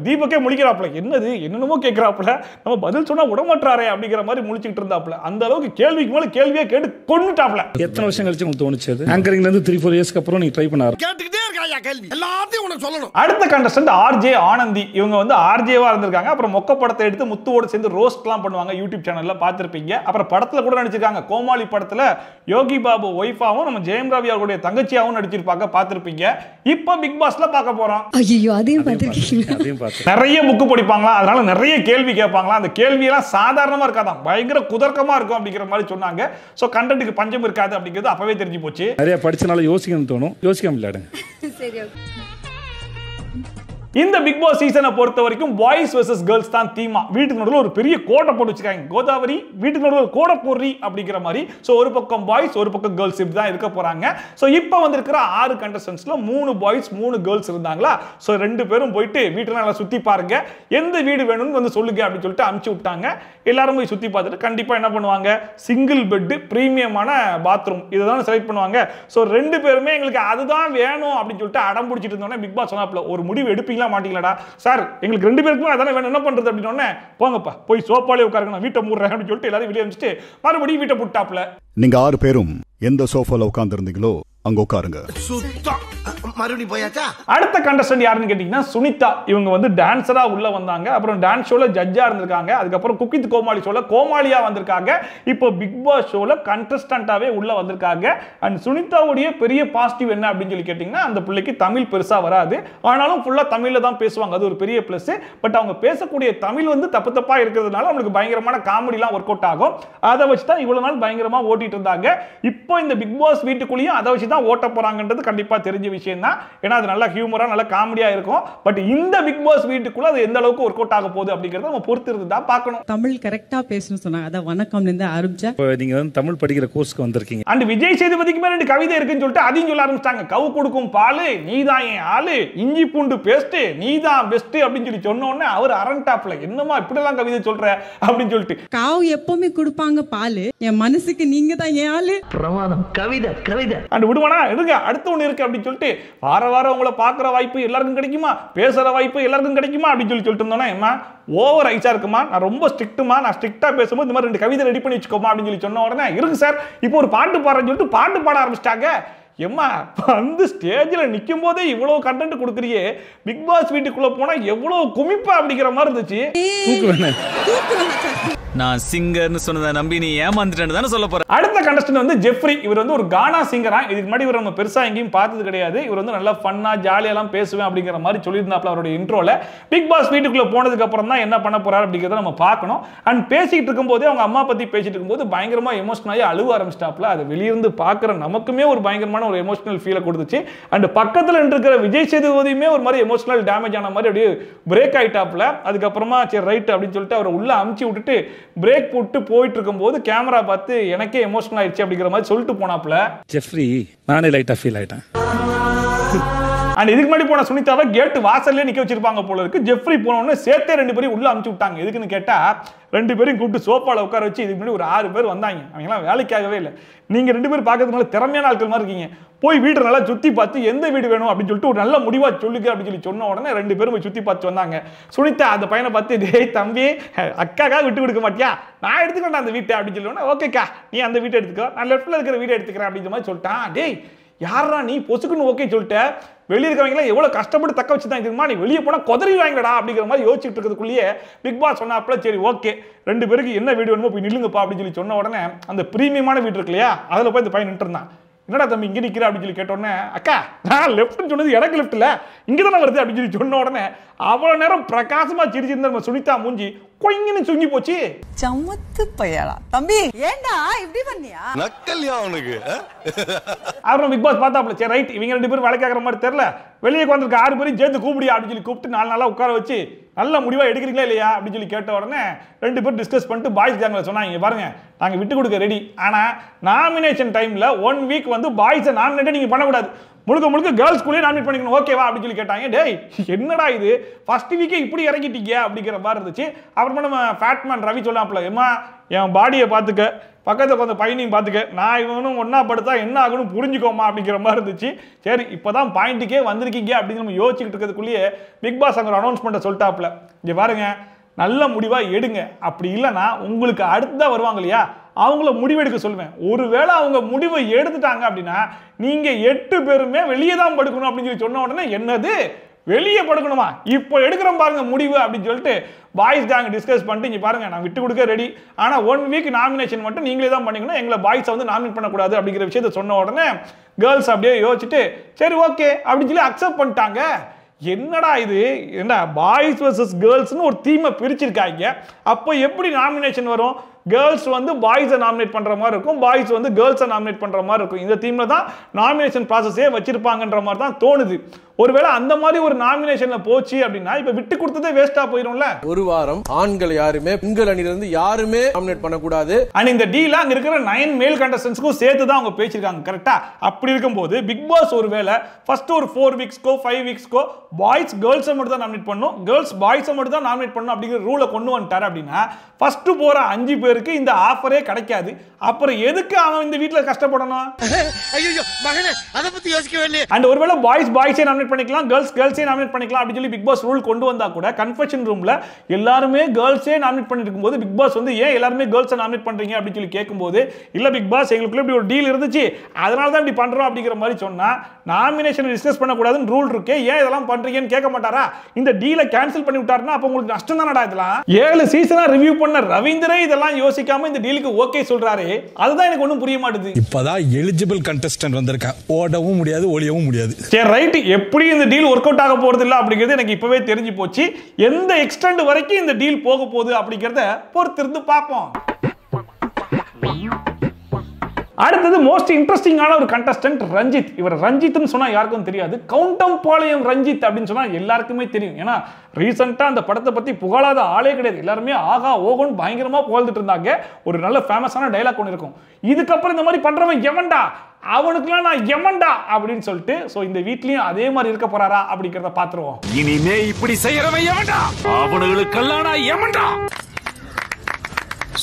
தீபக்கே முழிக்கிறாப்ல, என்னது என்னென்னமோ கேட்கிறாப்ல, நம்ம பதில் சொன்னா விடமாட்டாரே அப்படிங்கிற மாதிரி முழிச்சுட்டு இருந்தாப்ல. அந்த அளவுக்கு கேள்விக்கு மேல கேள்வியே கேட்டு கொண்டுட்டாப்ல. எத்தனை வருஷம் கழிச்சு உங்களுக்கு தோணுச்சு அது? ஆங்கரிங்ல இருந்து 3-4 இயர்ஸ்க்கு அப்புறம் நீங்க ட்ரை பண்ண கேட்டுக்கிட்டே இருக்காயா கேள்வி, எல்லாத்தையும் உனக்கு சொல்லணும். அடுத்த கண்டஸ்டன்ட் ஆர்ஜே ஆனந்தி. இவங்க வந்து ஆர்ஜேவா இருந்திருக்காங்க. அப்புறம் மொக்க படத்தை எடுத்து முத்துவோட சேர்ந்து ரோஸ்ட்லாம் பண்ணுவாங்க, யூடியூப் சேனல்ல பார்த்திருப்பீங்க. அப்புறம் படத்துல கூட நடிச்சிருக்காங்க. கோமாளி படத்துல யோகி பாபு ஒய்ஃபாவும் நம்ம ஜெயம் ரவி அவர்களுடைய தங்கச்சியாவும் நடிச்சிருப்பாங்க, பார்த்திருப்பீங்க. இப்போ பிக் பாஸ்ல பார்க்க போறோம். ஐயோ அதையும் பார்த்திருக்கீங்க. அதையும் பார்த்து நிறைய புக்கு படிப்பாங்களா, அதனால நிறைய கேள்வி கேட்பாங்களா. அந்த கேள்வியெல்லாம் சாதாரணமா இருக்காதான், பயங்கர குதர்க்கமா இருக்கும் அப்படிங்கிற மாதிரி சொன்னாங்க. சோ கண்டென்ட்க்கு பஞ்சம் இருக்காது அப்படிங்கிறது அப்பவே தெரிஞ்சு போச்சு. நிறைய படிச்சனால யோசிக்கணும்னு தோணும், யோசிக்காம விளையாடுங்க. சரி ஓகே. இந்த பிக் பாஸ் சீசனை பொறுத்த வரைக்கும் பாய்ஸ் வெர்சஸ் கேர்ள்ஸ் தான் தீமா. வீட்டுக்கு நடுவில் ஒரு பெரிய கோட்டை போட்டு வச்சிருக்காங்க, கோதாவரி வீட்டுக்கு நடுவில் கோடை போடுறி அப்படிங்கிற மாதிரி. ஸோ ஒரு பக்கம் பாய்ஸ் ஒரு பக்கம் கேர்ள்ஸ் இப்படி தான் இருக்க போறாங்க. ஸோ இப்போ வந்திருக்கிற 6 கண்டஸ்டன்ஸ்ல 3 பாய்ஸ் 3 கேர்ள்ஸ் இருந்தாங்களா. ஸோ 2 பேரும் போயிட்டு வீட்டில் நல்லா சுத்தி பாருங்க, எந்த வீடு வேணும்னு வந்து சொல்லுங்க அப்படின்னு சொல்லிட்டு அனுப்பிச்சு விட்டாங்க. எல்லாரும் போய் சுத்தி பார்த்துட்டு கண்டிப்பா என்ன பண்ணுவாங்க, சிங்கிள் பெட் பிரீமியமான பாத்ரூம் இதுதான் செலக்ட் பண்ணுவாங்க. ஸோ 2 பேருமே எங்களுக்கு அதுதான் வேணும் அப்படின்னு சொல்லிட்டு அடம் பிடிச்சிட்டு இருந்தோன்னே பிக் பாஸ் சொன்னாப்ல, ஒரு முடிவு எடுப்பீங்களா மாட்டீங்களா சார், எங்களுக்கு 2 பேருக்கும் அதானே வேணும், என்ன பண்றது அப்படின்னு. போங்கப்பா போய் சோப்பாலே உட்காருங்க, நான் வீட்டை மூடுறேன் அப்படின்னு சொல்லிட்டு எல்லாரும் வெளியே அனுப்பிச்சிட்டு மறுபடியும் வீட்டை புட்டாப்ல. நீங்க 6 பேரும் எந்த சோஃபால உட்கார்ந்து இருந்தீங்களோ அங்க உட்காருங்க. மறுபடியும் போயாச்சா? அடுத்த கண்டஸ்டன்ட் யாருன்னு கேட்டீங்கன்னா சுனிதா. இவங்க வந்து டான்சரா உள்ள வந்தாங்க, அப்புறம் டான்ஸ் ஷோல ஜட்ஜா இருந்திருக்காங்க, அதுக்கப்புறம் குக் வித் கோமாளி ஷோல கோமாளியா வந்திருக்காங்க, இப்போ பிக் பாஸ் ஷோல கண்டஸ்டன்டாவே உள்ள வந்திருக்காங்க. அண்ட் சுனிதாவுடைய பெரிய பாசிட்டிவ் என்ன அப்படின்னு சொல்லி கேட்டீங்கன்னா, அந்த பிள்ளைக்கு தமிழ் பெருசா வராது, ஆனாலும் ஃபுல்லா தமிழ்ல தான் பேசுவாங்க, அது ஒரு பெரிய பிளஸ். பட் அவங்க பேசக்கூடிய தமிழ் வந்து தப்பு தப்பா இருக்கிறதுனால அவங்களுக்கு பயங்கரமான காமெடிலாம் ஒர்க் அவுட் ஆகும். அதை வச்சு தான் இவ்வளவு நாள் பயங்கரமா ஓட்டிட்டு இருந்தாங்க. இப்போ இந்த பிக் பாஸ் வீட்டுக்குள்ளேயும் அதை வச்சு தான் ஓட்ட போறாங்கன்றது கண்டிப்பா தெரிஞ்ச விஷயம் தான். ஏன்னா அது நல்ல ஹியூமரா நல்ல காமெடியா இருக்கும். பட் இந்த பிக் பாஸ் வீட்டுக்குள்ள அது எந்த அளவுக்கு ஒர்க் அவுட் ஆக போகுது அப்படிங்கறத நம்ம பொறுத்து இருந்து தான் பார்க்கணும். தமிழ் கரெக்டா பேசணும் சொன்னாங்க, அத வணக்கம்ல இருந்து ஆரம்பிச்சா. நீங்க வந்து தமிழ் படிக்கிற கோர்ஸ்க்கு வந்திருக்கீங்க. அண்ட் விஜய் சேதுபதிக்கு மேல 2 கவிதை இருக்குன்னு சொல்லிட்டு அதையும் சொல்ல ஆரம்பிச்சிட்டாங்க. கவு கொடுக்கும் பாலு நீதான் என் ஆளு, இஞ்சி பூண்டு பேஸ்ட் நீதான் பெஸ்ட் அப்படின்னு சொல்லி சொன்ன உடனே அவர் அரண்டாப்ல, என்னமா இப்படி எல்லாம் கவிதை சொல்ற அப்படின்னு சொல்லிட்டு. காவு எப்பவுமே கொடுப்பாங்க பாலு, என் மனசுக்கு நீங்க தான் என் ஆளு. பிரமாதம், கவிதை கவிதை. அண்ட் விடுவானா இருங்க, அடுத்த ஒண்ணு இருக்கு அப்படின்னு சொல்லிட்டு வார வாரம் உங்களை பார்க்குற வாய்ப்பு எல்லாருக்கும் கிடைக்குமா, பேசுற வாய்ப்பு எல்லாருக்கும் கிடைக்குமா அப்படின்னு சொல்லிட்டு இருந்தோன்னா, ஏமா ஓவர் ஐஸா இருக்குமா, நான் ரொம்ப ஸ்ட்ரிக்ட்டுமா, நான் ஸ்ட்ரிக்டா பேசும்போது இந்த மாதிரி 2 கவிதை ரெடி பண்ணி வச்சுக்கோமா அப்படின்னு சொல்லி சொன்ன உடனே இருக்கு சார் இப்போ ஒரு பாட்டு பாடுறேன்னு சொல்லிட்டு பாட்டு பாட ஆரம்பிச்சிட்டாங்க. எம்மா வந்து ஸ்டேஜில் நிற்கும் போதே இவ்வளவு கண்டென்ட் கொடுக்குறியே, பிக் பாஸ் வீட்டுக்குள்ள போனா எவ்வளவு குமிப்பா அப்படிங்கிற மாதிரி இருந்துச்சு. நான் சிங்கர்னு சொன்னதை நம்பி நீ ஏமாந்துட்டேன்னு தானே சொல்ல போற. அடுத்த கண்டஸ்டன்ட் வந்து ஜெஃப்ரி. இவர் வந்து ஒரு கானா சிங்கரா. இதுக்கு முன்னாடி இவர் நம்ம பெருசா எங்கேயும் பார்த்தது கிடையாது. இவர் வந்து நல்லா ஃபன்னா ஜாலியெல்லாம் பேசுவேன் அப்படிங்கிற மாதிரி சொல்லியிருந்தாப்ல அவருடைய இன்ட்ரோல. பிக் பாஸ் வீட்டுக்குள்ள போனதுக்கு அப்புறம் தான் என்ன பண்ண போறாரு அப்படிங்கிறத நம்ம பார்க்கணும். அண்ட் பேசிக்கிட்டு இருக்கும்போதே அவங்க அம்மா பத்தி பேசிட்டு இருக்கும்போது பயங்கரமா எமோஷனல் ஆகி அழுவ ஆரம்பிச்சிட்டாப்ல. அது வெளியிருந்து பார்க்குற நமக்குமே ஒரு பயங்கரமான ஒரு எமோஷனல் ஃபீலை கொடுத்துச்சு. அண்ட் பக்கத்தில் இருக்கிற விஜய் சேதுபதியுமே ஒரு மாதிரி எமோஷனல் டேமேஜ் ஆன மாதிரி அப்படியே பிரேக் ஆயிட்டாப்ல. அதுக்கப்புறமா சரி ரைட் அப்படின்னு சொல்லிட்டு அவரை உள்ள அமுச்சு விட்டுட்டு பிரேக் போட்டு போயிட்டு இருக்கும்போது கேமரா பார்த்து எனக்கே எமோஷனல் ஆயிடுச்சு அப்படிங்கிற மாதிரி சொல்லிட்டு போனாப்ல. ஜெஃப்ரி நானே லைட்டா ஃபீல் ஆயிட்டேன். அண்ட் இதுக்கு முன்னாடி போன சுனிதாவை கேட்டு வாசல்லே நிக்க வச்சிருப்பாங்க போல இருக்கு. ஜெஃப்ரி போனோடனே சேர்த்தே 2 பேரையும் உள்ள அமுச்சு விட்டாங்க. எதுக்குன்னு கேட்டா 2 பேரையும் கூப்பிட்டு சோப்பால உட்கார வச்சு இதுக்கு முன்னாடி ஒரு 6 பேர் வந்தாங்க. அவங்கலாம் வேலைக்காகவே இல்லை. நீங்க 2 பேர் பார்க்கறதுனால திறமையான ஆட்கள் மாதிரி இருக்கீங்க, போய் வீட்டை நல்லா சுத்தி பார்த்து எந்த வீடு வேணும் அப்படின்னு சொல்லிட்டு ஒரு நல்ல முடிவா சொல்லுங்க அப்படின்னு சொல்லி சொன்ன உடனே 2 பேரும் போய் சுத்தி பார்த்து வந்தாங்க. சுனிதா அந்த பையனை பார்த்து டேய் தம்பி அக்காக்கா விட்டு கொடுக்க மாட்டியா, நான் எடுத்துக்கொண்டேன் அந்த வீட்டை அப்படின்னு சொல்லி ஓகேக்கா நீ அந்த வீட்டை எடுத்துக்கோ, நான் லெஃப்ட்ல இருக்கிற வீட்டை எடுத்துக்கிறேன் அப்படிங்கிற மாதிரி சொல்லிட்டான். டேய் யாரா நீ பொசுக்குன்னு ஓகே சொல்லிட்ட, வெளியே இருக்கவங்களாம் எவ்வளவு கஷ்டப்பட்டு தக்க வச்சு தான் இதுமா, நீ வெளியே போனா குதறி வாங்கடா அப்படிங்கிற மாதிரி யோசிச்சுட்டு இருக்கிறதுக்குள்ளேயே பிக் பாஸ் சொன்னாப்ல சரி ஓகே 2 பேருக்கு என்ன வீடு வேணுமோ போய் நில்லுங்கப்பா அப்படின்னு சொல்லி சொன்ன உடனே அந்த பிரீமியமான வீடு இருக்கு இல்லையா, அதில் போய் இந்த பையன் நின்று இருந்தான். என்னடா தம்பி இங்கே நிற்கிற அப்படின்னு சொல்லி கேட்டோடனே அக்கா நான் லெஃப்ட்னு சொன்னது எனக்கு லெஃப்ட் இல்லை இங்கே தானே வருது அப்படின்னு சொல்லி சொன்ன உடனே அவ்வளோ நேரம் பிரகாசமா சிரிச்சிருந்த நம்ம சுனிதா மூஞ்சி கொய்ங்கன்னு சுங்கி போச்சு. சமத்து பையலா தம்பி ஏண்டா இப்படி பண்ணியா நக்கல்யா அவனுக்கு. அப்புறம் பிக் பாஸ் பார்த்தாப்ல சரி ரைட் இவங்க 2 பேரும் வேலை கேட்குற மாதிரி தெரியல, வெளியே வந்திருக்க 6 பேரும் சேர்ந்து கூப்பிடியா அப்படின்னு சொல்லி கூப்பிட்டு 4 நாளா உட்கார வச்சு நல்ல முடிவாக எடுக்கிறீங்களா இல்லையா அப்படின்னு சொல்லி கேட்ட உடனே 2 பேர் டிஸ்கஸ் பண்ணிட்டு பாய்ஸ் கேங்கில் சொன்னாங்க, பாருங்க நாங்கள் விட்டு கொடுக்க ரெடி, ஆனால் நாமினேஷன் டைமில் 1 வீக் வந்து பாய்ஸை நாமினேட்டே நீங்கள் பண்ணக்கூடாது, முழுக்க முழுக்க கேர்ள்ஸ் ஸ்கூலே நாமினேட் பண்ணிக்கணும், ஓகேவா அப்படின்னு சொல்லி கேட்டாங்க. டேய் என்னடா இது ஃபர்ஸ்ட் வீக்கே இப்படி இறங்கிட்டீங்க அப்படிங்கிற மாதிரி இருந்துச்சு. அப்புறமா நம்ம ஃபேட்மேன் ரவி சொல்லாப்ல, ஏமா என் பாடியை பார்த்துக்க, பக்கத்தில் கொஞ்சம் பையனையும் பார்த்துக்க, நான் இவனும் ஒன்றா படுத்தா என்ன ஆகணும் புரிஞ்சுக்கோமா அப்படிங்கிற மாதிரி இருந்துச்சு. சரி இப்போ தான் பாயிண்ட்டுக்கே வந்திருக்கீங்க அப்படின்னு நம்ம யோசிச்சுக்கிட்டு இருக்கிறதுக்குள்ளேயே பிக் பாஸ் அங்கே ஒரு அனௌன்ஸ்மெண்ட்டை சொல்லிட்டாப்ல, இங்கே பாருங்க நல்ல முடிவாக எடுங்க, அப்படி இல்லைன்னா உங்களுக்கு அடுத்ததான் வருவாங்க இல்லையா அவங்கள முடிவெடுக்க சொல்லுவேன், ஒருவேளை அவங்க முடிவை எடுத்துட்டாங்க அப்படின்னா நீங்கள் 8 பேருமே வெளியே தான் படுக்கணும் அப்படின்னு சொல்லி சொன்ன உடனே என்னது வெளியே படுக்கணுமா, இப்போ எடுக்கிறோம் பாருங்க முடிவு அப்படின்னு சொல்லிட்டு பாய்ஸ் கேங் டிஸ்கஸ் பண்ணிட்டு இங்கே பாருங்க நான் விட்டு கொடுக்க ரெடி, ஆனால் 1 வீக் நாமினேஷன் மட்டும் நீங்களே தான் பண்ணிக்கணும், எங்களை பாய்ஸை வந்து நாமினேட் பண்ணக்கூடாது அப்படிங்கிற விஷயத்த சொன்ன உடனே கேர்ள்ஸ் அப்படியே யோசிச்சுட்டு சரி ஓகே அப்படின்னு சொல்லி அக்செப்ட் பண்ணிட்டாங்க. என்னடா இது, என்ன பாய்ஸ் வர்சஸ் கேர்ள்ஸ்னு ஒரு தீமை பிரிச்சிருக்காங்க, அப்போ எப்படி நாமினேஷன் வரும், கேர்ள்ஸ் வந்து பாய்ஸை நாமினேட் பண்ற மாதிரி இருக்கும், பாய்ஸ் வந்து கேர்ள்ஸை நாமினேட் பண்ற மாதிரி இருக்கும், இந்த தீம்ல தான் நாமினேஷன் ப்ராசஸே வச்சிருப்பாங்கன்ற மாதிரி தான் தோணுது. ஒருவேளை அந்த மாதிரி ஒரு நாமினேஷன்ல போச்சு அப்படின்னா இப்ப விட்டு கொடுத்ததே வேஸ்டா போயிடும்ல. ஒரு வாரம் ஆண்கள் யாருமே பெண்கள் அணியிலிருந்து யாருமே நாமினேட் பண்ணக்கூடாது. அண்ட் இந்த டீல அங்க இருக்கிற 9 மேல் கண்டஸ்டன்ட்ஸ்க்கும் சேர்த்து தான் அவங்க பேசிருக்காங்க கரெக்டா. அப்படி இருக்கும்போது பிக் பாஸ் ஒருவேளை ஃபர்ஸ்ட் ஒரு 4 வீக்ஸ்க்கோ 5 வீக்ஸ்க்கோ பாய்ஸ் கேர்ள்ஸை மட்டும் தான் நாமினேட் பண்ணணும், கேர்ள்ஸ் பாய்ஸை மட்டும் தான் நாமினேட் பண்ணணும் அப்படிங்கிற ரூலை கொண்டு வந்துட்டாரு அப்படின்னா ஃபர்ஸ்ட் போற 5 பேருக்கு இந்த ஆஃபரே கிடைக்காது. அப்புறம் எதுக்கு அவன் இந்த வீட்ல கஷ்டப்படணும்? ஐயோ மகனே அத பத்தி யோசிக்கவே இல்லையே. அண்ட் ஒருவேளை பாய்ஸே நாமினேட் பண்ணிக்கலாம், கேர்ள்ஸே நாமினேட் பண்ணிக்கலாம் அப்படி சொல்லி பிக் பாஸ் ரூல் கொண்டு வந்தா கூட கன்ஃபெஷன் ரூம்ல எல்லாருமே கேர்ள்ஸே நாமினேட் பண்ணிட்டு இருக்கும்போது பிக் பாஸ் வந்து ஏன் எல்லாருமே கேர்ள்ஸை நாமினேட் பண்றீங்க அப்படின்னு சொல்லி கேட்கும்போது இல்ல பிக் பாஸ் எங்களுக்குள்ள இப்படி ஒரு டீல் இருந்துச்சு அதனால தான் இப்படி பண்றோம் அப்படிங்கிற மாதிரி சொன்னா நாமினேஷன் டிஸ்கஸ் பண்ணக்கூடாதுன்னு ரூல் இருக்கு, ஏன் இதெல்லாம் பண்றீங்கன்னு கேட்க மாட்டாரா? இந்த டீலை கேன்சல் பண்ணி விட்டாருன்னா அப்ப உங்களுக்கு நஷ்டம் தானடா இதெல்லாம். 7 சீசனா ரிவ்யூ பண்ண ரவீந்திரே இதெல்லாம் யோசிக்காம இந்த டீலுக்கு ஓகே சொல்றாரு, அதுதான் எனக்கு ஒண்ணும் புரிய மாட்டேது. இப்பதான் எலிஜிபிள் கண்டஸ்டன்ட் வந்திருக்கேன், ஓடவும் முடியாது ஒளியவும் முடியாது. சரி ரைட், எப்படி இந்த டீல் ஒர்க் அவுட் ஆக போறது இல்ல அப்படிங்கிறது எனக்கு இப்பவே தெரிஞ்சு போச்சு. எந்த எக்ஸ்டெண்ட் வரைக்கும் இந்த டீல் போக போகுது அப்படிங்கறத பொறுத்திருந்து பார்ப்போம். அடுத்தது மோஸ்ட் இன்ட்ரெஸ்டிங்கான ஒரு கண்டஸ்டன்ட் ரஞ்சித். இவர் ரஞ்சித்னு சொன்னா யாருக்கும் தெரியாது, கவுண்டம்பாளையம் ரஞ்சித் அப்படின்னு சொன்னா எல்லாருக்குமே தெரியும். ஏன்னா ரீசெண்டா அந்த படத்தை பத்தி புகழாத ஆளே கிடையாது, எல்லாருமே ஆகா ஓகோன்னு பயங்கரமா புகழ்ந்துட்டு இருந்தாங்க. ஒரு நல்ல ஃபேமஸான டைலாக் ஒன்று இருக்கும், இதுக்கப்புறம் இந்த மாதிரி பண்றவன் எவன்டா, அவனுக்குலாம் நான் எமன்டா அப்படின்னு சொல்லிட்டு. சோ இந்த வீட்லயும் அதே மாதிரி இருக்க போறாரா அப்படிங்கறத பாத்துருவோம். இனிமே இப்படி செய்யறவன் எவன்டா, அவனுங்களுக்கெல்லாம் நான் எமன்டா.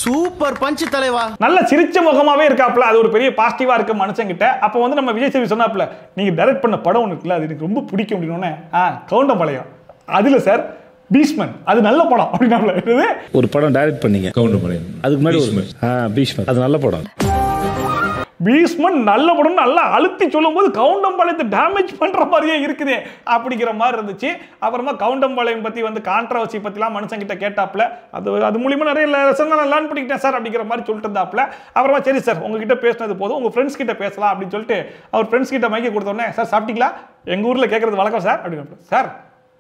சூப்பர் பஞ்ச் தலைவா. நல்ல சிரிச்ச முகமாவே இருக்காப்ல, அது ஒரு பெரிய பாசிட்டிவா இருக்கு மனுஷங்கிட்ட. அப்போ வந்து நம்ம விஜய் சேவி சொன்னாப்ல, நீங்க டைரக்ட் பண்ண படம் ஒன்று இருக்குல்ல அது எனக்கு ரொம்ப பிடிக்கும் அப்படின்னு. கவுண்டம்பாளையம் அதுல சார் பீஷ்மன் அது நல்ல படம் அப்படின்னா ஒரு படம் டைரக்ட் பண்ணீங்க கவுண்டம்பாளையம், அதுக்கு முன்னாடி பீஷ்மன் அது நல்ல படம். பீஷ்மன் நல்ல படம் நல்லா அழுத்தி சொல்லும் போது கவுண்டம்பாளையத்தை டேமேஜ் பண்ற மாதிரியே இருக்குது அப்படிங்கிற மாதிரி இருந்துச்சு. அப்புறமா கவுண்டம்பாளையம் பத்தி வந்து கான்ட்ரவர்சி பத்திலாம் மனுஷன் கிட்ட கேட்டாப்ல, அது மூலியமா நிறைய லெசன் லேர்ன் பண்ணிக்கிட்டேன் சார் அப்படிங்கிற மாதிரி சொல்லிட்டு இருந்தாப்ல. அப்புறமா சரி சார் உங்ககிட்ட பேசினது போதும், உங்க ஃப்ரெண்ட்ஸ் கிட்ட பேசலாம் அப்படின்னு சொல்லிட்டு அவர் ஃப்ரெண்ட்ஸ் கிட்ட மைக்க கொடுத்தோன்னே, சார் சாப்பிட்டீங்களா, எங்க ஊர்ல கேட்கறது வழக்கம் சார் அப்படின்னு. சார்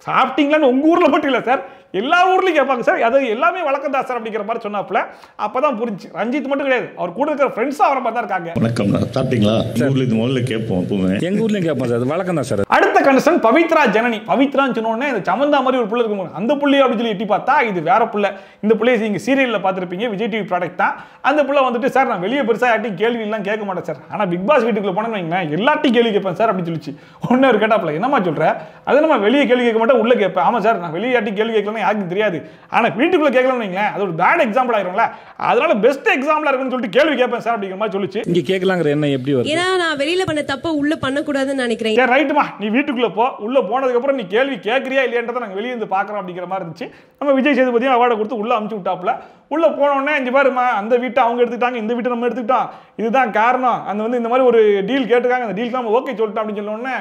சாப்பிட்டீங்களான்னு உங்க ஊர்ல மட்டும் இல்ல சார் எல்லா ஊர்லயும் கேட்பாங்க சார், அது எல்லாமே வழக்கம் தான் சார் அப்படிங்கிற மாதிரி சொன்னாப்ல. அப்பதான் புரிஞ்சு ரஞ்சித் மட்டும் கிடையாது, அவர் கூட இருக்கிற ஃப்ரெண்ட்ஸும் அவரை மாதிரி தான் இருக்காங்க. வணக்கம் சாப்பிட்டீங்களா, ஊர்ல இது முதல்ல கேட்போம், எங்க ஊர்லயும் கேட்போம் சார், அது வழக்கம் தான் சார். அடுத்த கண்டஸ்டன்ட் பவித்ரா ஜனனி. பவித்ரான்னு சொன்னோடனே இந்த சமந்தா மாதிரி ஒரு புள்ள இருக்கும், அந்த புள்ளைய அப்படின்னு சொல்லி எட்டி பார்த்தா இது வேற புள்ள. இந்த புள்ளைய நீங்க சீரியல்ல பார்த்துருப்பீங்க, விஜய் டிவி ப்ராடக்ட் தான். அந்த புள்ள வந்துட்டு சார் நான் வெளியே பெருசா யார்ட்டையும் கேள்வி எல்லாம் கேட்க மாட்டேன் சார், ஆனா பிக் பாஸ் வீட்டுக்குள்ள போனேன்னு வைங்களேன் எல்லாத்தையும் கேள்வி கேட்பேன் சார் அப்படின்னு சொல்லிச்சு. ஒன்னு ஒரு கேட்டாப்ல, என்னமா சொல்ற, அது நம்ம வெளியே கேள்வி கேட்க மாட்டேன் உள்ள கேட்பேன். ஆமா சார் நான் வெளியே யார்ட்டையும் கேள்வி கேட்கலன்னு யாருக்கும் தெரியாது, ஆனா வீட்டுக்குள்ள கேட்கலன்னு வைங்களேன் அது ஒரு பேட் எக்ஸாம்பிள் ஆயிரும்ல, அதனால பெஸ்ட் எக்ஸாம்பிளா இருக்குன்னு சொல்லிட்டு கேள்வி கேட்பேன் சார் அப்படிங்கிற மாதிரி சொல்லிச்சு. இங்க கேட்கலாங்கிற என்ன எப்படி வரும், ஏன்னா நான் வெளியில பண்ண தப்ப உள்ள பண்ண கூடாதுன்னு நினைக்கிறேன். சரி ரைட்டுமா, நீ வீட்டுக்குள்ள போ, உள்ள போனதுக்கு அப்புறம் நீ கேள்வி கேட்கறியா இல்லையன்றதை நாங்க வெளியே இருந்து பாக்குறோம் அப்படிங்கிற மாதிரி இருந்துச்சு. நம்ம விஜய் சேதுபதியும் அவார்டை கொடுத்து உள்ள அமுச்சு விட்டாப்ல. உள்ள போனோடனே இங்க பாருமா அந்த வீட்டை அவங்க எடுத்துக்கிட்டாங்க, இந்த வீட்டை நம்ம எடுத்துக்கிட்டோம், இதுதான் காரணம், அந்த வந்து இந்த மாதிரி ஒரு டீல் கேட்டுருக்காங்க, அந்த டீலுக்கு நம்ம ஓகே சொல்லிட்டோம் அப்படின்னு சொன்னோடனே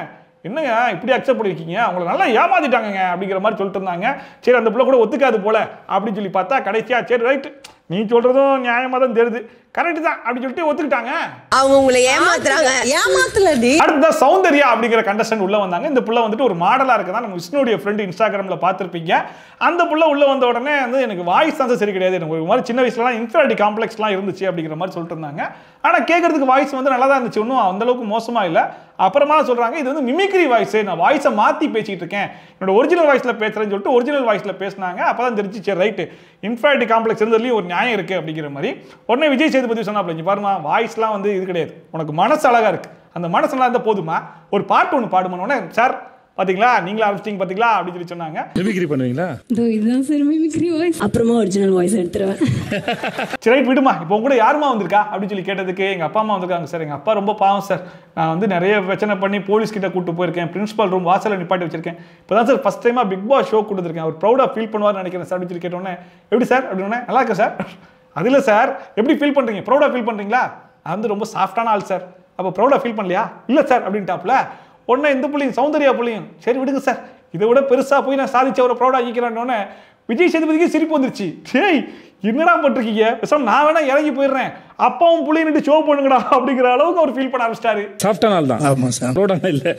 என்னங்க இப்படி அக்செப்ட் பண்ணிருக்கீங்க, அவங்களை நல்லா ஏமாத்திட்டாங்க அப்படிங்கிற மாதிரி சொல்லிட்டு இருந்தாங்க. சரி அந்த பிள்ளை கூட ஒத்துக்காது போல அப்படின்னு சொல்லி பார்த்தா கடைசியா சரி ரைட் நீ சொல்றதும் நியாயமா தான் தெரியுது, கரெக்ட் தான் அப்படின்னு சொல்லிட்டு ஒத்துக்கிட்டாங்க. அவங்க உங்களை ஏமாத்துறாங்க, ஏமாத்தலடி. அடுத்த சௌந்தர்யா அப்படிங்கிற கண்டஸ்டன்ட் உள்ள வந்தாங்க. இந்த புள்ள வந்துட்டு ஒரு மாடலா இருக்கதான் நம்ம விஷ்ணுடைய ஃப்ரெண்ட் இன்ஸ்டாகிராம்ல பார்த்திருப்பீங்க. அந்த புள்ள உள்ள வந்த உடனே வந்து எனக்கு வாய்ஸ் தான் சரி கிடையாது, எனக்கு ஒரு மாதிரி சின்ன வயசுலலாம் இன்ஃபீரியாரிட்டி காம்ப்ளெக்ஸ்லாம் இருந்துச்சு அப்படிங்கிற மாதிரி சொல்லிட்டு இருந்தாங்க. ஆனா கேட்கறதுக்கு வாய்ஸ் வந்து நல்லா தான் இருந்துச்சு, ஒன்றும் அந்த அளவுக்கு மோசமா இல்லை. அப்புறமா சொல்றாங்க இது வந்து மிமிக்ரி வாய்ஸ், நான் வாய்ஸை மாத்தி பேசிட்டு இருக்கேன், என்னோட ஒரிஜினல் வாய்ஸ்ல பேசுறேன்னு சொல்லிட்டு ஒரிஜினல் வாய்ஸ்ல பேசினாங்க. அப்பதான் தெரிஞ்சு சரி ரைட் இன்ஃபீரியாரிட்டி காம்ப்ளெக்ஸ் இருந்ததுலயும் ஒரு நியாயம் இருக்கு அப்படிங்கிற மாதிரி. உடனே விஜய் சேதுபதி சொன்னாப்ல, இங்க பாருமா வாய்ஸ்லாம் வந்து இது கிடையாது, உனக்கு மனசு அழகா இருக்கு, அந்த மனசு நல்லா இருந்தா போதுமா, ஒரு பாட்டு ஒன்று பாடுமானோடனே சார் பாத்தீங்களா நீங்களா ஆரம்பிச்சிட்டீங்க பாத்தீங்களா அப்படின்னு சொல்லி சொன்னாங்க. மிமிக்ரி பண்ணுவீங்களா? இதுதான் சார் மிமிக்ரி வாய்ஸ், அப்புறமா ஒரிஜினல் வாய்ஸ் எடுத்துருவேன். சரி ரைட் விடுமா, இப்போ உங்க கூட யாருமா வந்திருக்கா அப்படின்னு சொல்லி கேட்டதுக்கு எங்க அப்பா அம்மா வந்திருக்காங்க சார், எங்க அப்பா ரொம்ப பாவம் சார், நான் வந்து நிறைய பிரச்சனை பண்ணி போலீஸ் கிட்ட கூட்டு போயிருக்கேன், பிரின்சிபல் ரூம் வாசல்ல நிப்பாட்டி வச்சிருக்கேன், இப்பதான் சார் ஃபர்ஸ்ட் டைமா பிக் பாஸ் ஷோ கொடுத்துருக்கேன், அவர் ப்ரௌடா ஃபீல் பண்ணுவார்னு நினைக்கிறேன் சார் அப்படின்னு சொல்லி கேட்டோன்னே எப்படி சார் அப்படின்னு, நல்லா இருக்கேன் சார். அது இல்லை சார் எப்படி ஃபீல் பண்றீங்க, ப்ரௌடா ஃபீல் பண்றீங்களா, அது வந்து ரொம்ப சாஃப்டான ஆள் சார், அப்போ ப்ரௌடா ஃபீல் பண்ணலையா, இல்லை சார் அப்படின்ட்டாப்ல. உடனே இந்த புள்ளியும் சௌந்தர்யா புள்ளியும் சரி விடுங்க சார், இதை விட பெருசா போய் நான் சாதிச்ச ஒரு ப்ரௌடா ஆகிக்கிறேன்னு விஜய் சேதுபதிக்கு சிரிப்பு வந்துருச்சு. டேய் என்னடா பண்றீங்க, பேசாம நான் வேணா இறங்கி போயிடுறேன், அப்பாவும் புள்ளியும் ஷோ பண்ணுங்கடா அப்படிங்கிற அளவுக்கு அவர் ஃபீல் பண்ண ஆரம்பிச்சிட்டாரு. சாஃப்டான ஆள் தான். ஆமா சார், ப்ரௌடான இல்ல.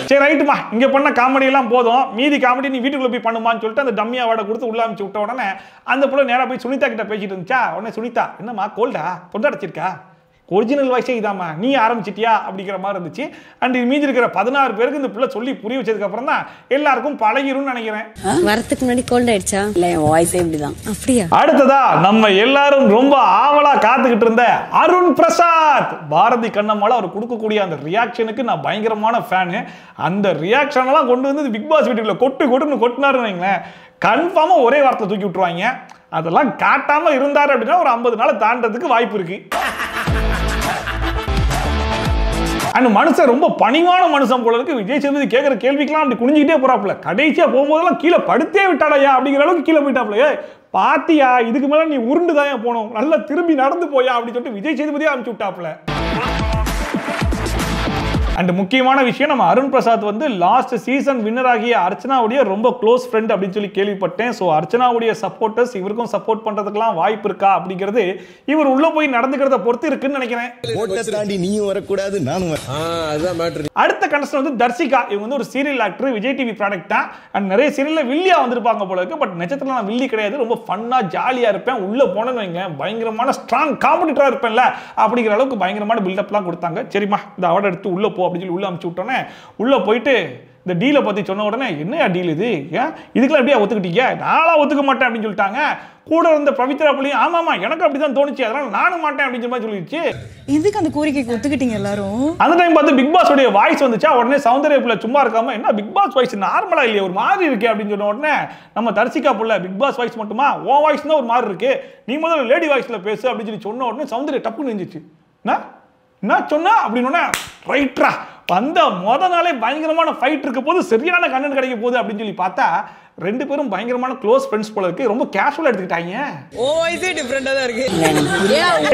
சரி ரைட்டுமா, இங்க பண்ண காமெடி எல்லாம் போதும், மீதி காமெடி நீ வீட்டுக்குள்ள போய் பண்ணுமான்னு சொல்லிட்டு அந்த டம்மி அவார்டை கொடுத்து உள்ள அனுப்பிச்சு விட்ட உடனே அந்த புள்ள நேரா போய் சுனிதா கிட்ட பேசிட்டு இருந்துச்சா. உடனே சுனிதா என்னம்மா கோல்டா தொண்டடைச்சிருக்கா, ஒரிஜினல் வாய்ஸே இதாம்மா, நீ ஆரம்பிச்சிட்டியா அப்படிங்கிற மாதிரி இருந்துச்சு. அண்ட் மீதி இருக்கிற 16 பேருக்கு இந்த பிள்ளை சொல்லி புரிய வச்சதுக்கு அப்புறம் தான் எல்லாருக்கும் பழகிரும்னு நினைக்கிறேன். வரதுக்கு முன்னாடி கோல்ட் ஆயிடுச்சா இல்ல வாய்ஸே இப்படிதான் அப்படியா. அடுத்ததா நம்ம எல்லாரும் ரொம்ப ஆவலா காத்துக்கிட்டு இருந்த அருண் பிரசாத், பாரதி கண்ணம்மால அவர் கொடுக்கக்கூடிய அந்த ரியாக்ஷனுக்கு நான் பயங்கரமான ஃபேனு. அந்த ரியாக்ஷன் எல்லாம் கொண்டு வந்து பிக் பாஸ் வீட்டுக்குள்ள கொட்டுன்னு கொட்டினாருன்னு வைங்களேன், கன்ஃபார்மா ஒரே வார்த்தை தூக்கி விட்டுருவாங்க. அதெல்லாம் காட்டாம இருந்தாரு அப்படின்னா ஒரு 50 நாள் தாண்டறதுக்கு வாய்ப்பு இருக்கு. அந்த மனுஷன் ரொம்ப பணிவான மனுஷன் போல இருக்கு. விஜய் சேதுபதி கேட்கிற கேள்விக்கெல்லாம் அப்படி குனிஞ்சிக்கிட்டே போறாப்ல, கடைசியா போகும்போதெல்லாம் கீழே படுத்தே விட்டாடையா அப்படிங்கிற அளவுக்கு கீழே போயிட்டாப்ல. பாத்தியா இதுக்கு மேல நீ உருண்டுதான் போனோம், நல்லா திரும்பி நடந்து போயா அப்படின்னு சொல்லிட்டு விஜய் சேதுபதியே அனுப்பிச்சு விட்டாப்ல. அண்ட் முக்கியமான விஷயம், நம்ம அருண் பிரசாத் வந்து லாஸ்ட் சீசன் வின்னர் ஆகிய அர்ச்சனாவுடைய ரொம்ப க்ளோஸ் ஃப்ரெண்ட் அப்படின்னு சொல்லி கேள்விப்பட்டேன். ஸோ அர்ச்சனாவுடைய சப்போர்ட்டர்ஸ் இவருக்கும் சப்போர்ட் பண்றதுக்கெல்லாம் வாய்ப்பு இருக்கா அப்படிங்கிறது இவர் உள்ள போய் நடந்துக்கிறத பொறுத்து இருக்குன்னு நினைக்கிறேன். நீயும் வரக்கூடாது நானும். அடுத்த கண்டஸ்டன்ட் வந்து தர்சிகா, இவங்க வந்து ஒரு serial actor, Vijay TV product தான். அண்ட் நிறைய சீரியல்ல வில்லியா வந்திருப்பாங்க போல இருக்கு. பட் நிஜத்துல நான் வில்லி கிடையாது, ரொம்ப ஃபன்னா ஜாலியா இருப்பேன், உள்ள போனேன்னு வைங்க பயங்கரமான ஸ்ட்ராங் காம்படிட்டரா இருப்பேன்ல அப்படிங்கிற அளவுக்கு பயங்கரமான பில்டப்லாம் கொடுத்தாங்க. சரிம்மா இந்த அவார்டு எடுத்து உள்ள போ அப்படின்னு சொல்லி உள்ள அனுப்பிச்சு விட்டோன்னே உள்ள போயிட்டு இந்த டீலை பத்தி சொன்ன உடனே என்னையா டீல் இது, ஏன் இதுக்கெல்லாம் எப்படியா ஒத்துக்கிட்டீங்க, நானும் ஒத்துக்க மாட்டேன் அப்படின்னு சொல்லிட்டாங்க. கூட இருந்த பவித்ரா புள்ளியும் ஆமாமா எனக்கு அப்படிதான் தோணுச்சு, அதனால நானும் மாட்டேன் அப்படின்னு சொல்லி சொல்லிடுச்சு. இதுக்கு அந்த கோரிக்கைக்கு ஒத்துக்கிட்டீங்க எல்லாரும். அந்த டைம் பார்த்து பிக் பாஸ் உடைய வாய்ஸ் வந்துச்சா, உடனே சௌந்தர்யா புள்ள சும்மா இருக்காம என்ன பிக் பாஸ் வாய்ஸ் நார்மலா இல்லையா ஒரு மாதிரி இருக்கு அப்படின்னு சொன்ன உடனே நம்ம தர்சிகா புள்ள பிக் பாஸ் வாய்ஸ் மட்டுமா ஓ வாய்ஸ் தான் ஒரு மாதிரி இருக்கு, நீ முதல்ல லேடி வாய்ஸ்ல பேசு அப்படின்னு சொல்லி சொன்ன உடனே சௌந்தர்யா டப்புன்னு இருந்துச்சு. என்ன சொன்னா அப்படின்னு ரைட்ரா வந்த முத நாளே பயங்கரமான ஃபைட் இருக்க போது சரியான கண்டென்ட் கிடைக்க போகுது அப்படின்னு சொல்லி பார்த்தா ரெண்டு பேரும் பயங்கரமான க்ளோஸ் ஃப்ரெண்ட்ஸ் போல இருக்கு, ரொம்ப கேஷுவலா எடுத்துக்கிட்டாங்க. ஓ வாய்ஸே டிஃபரெண்டா தான் இருக்கு.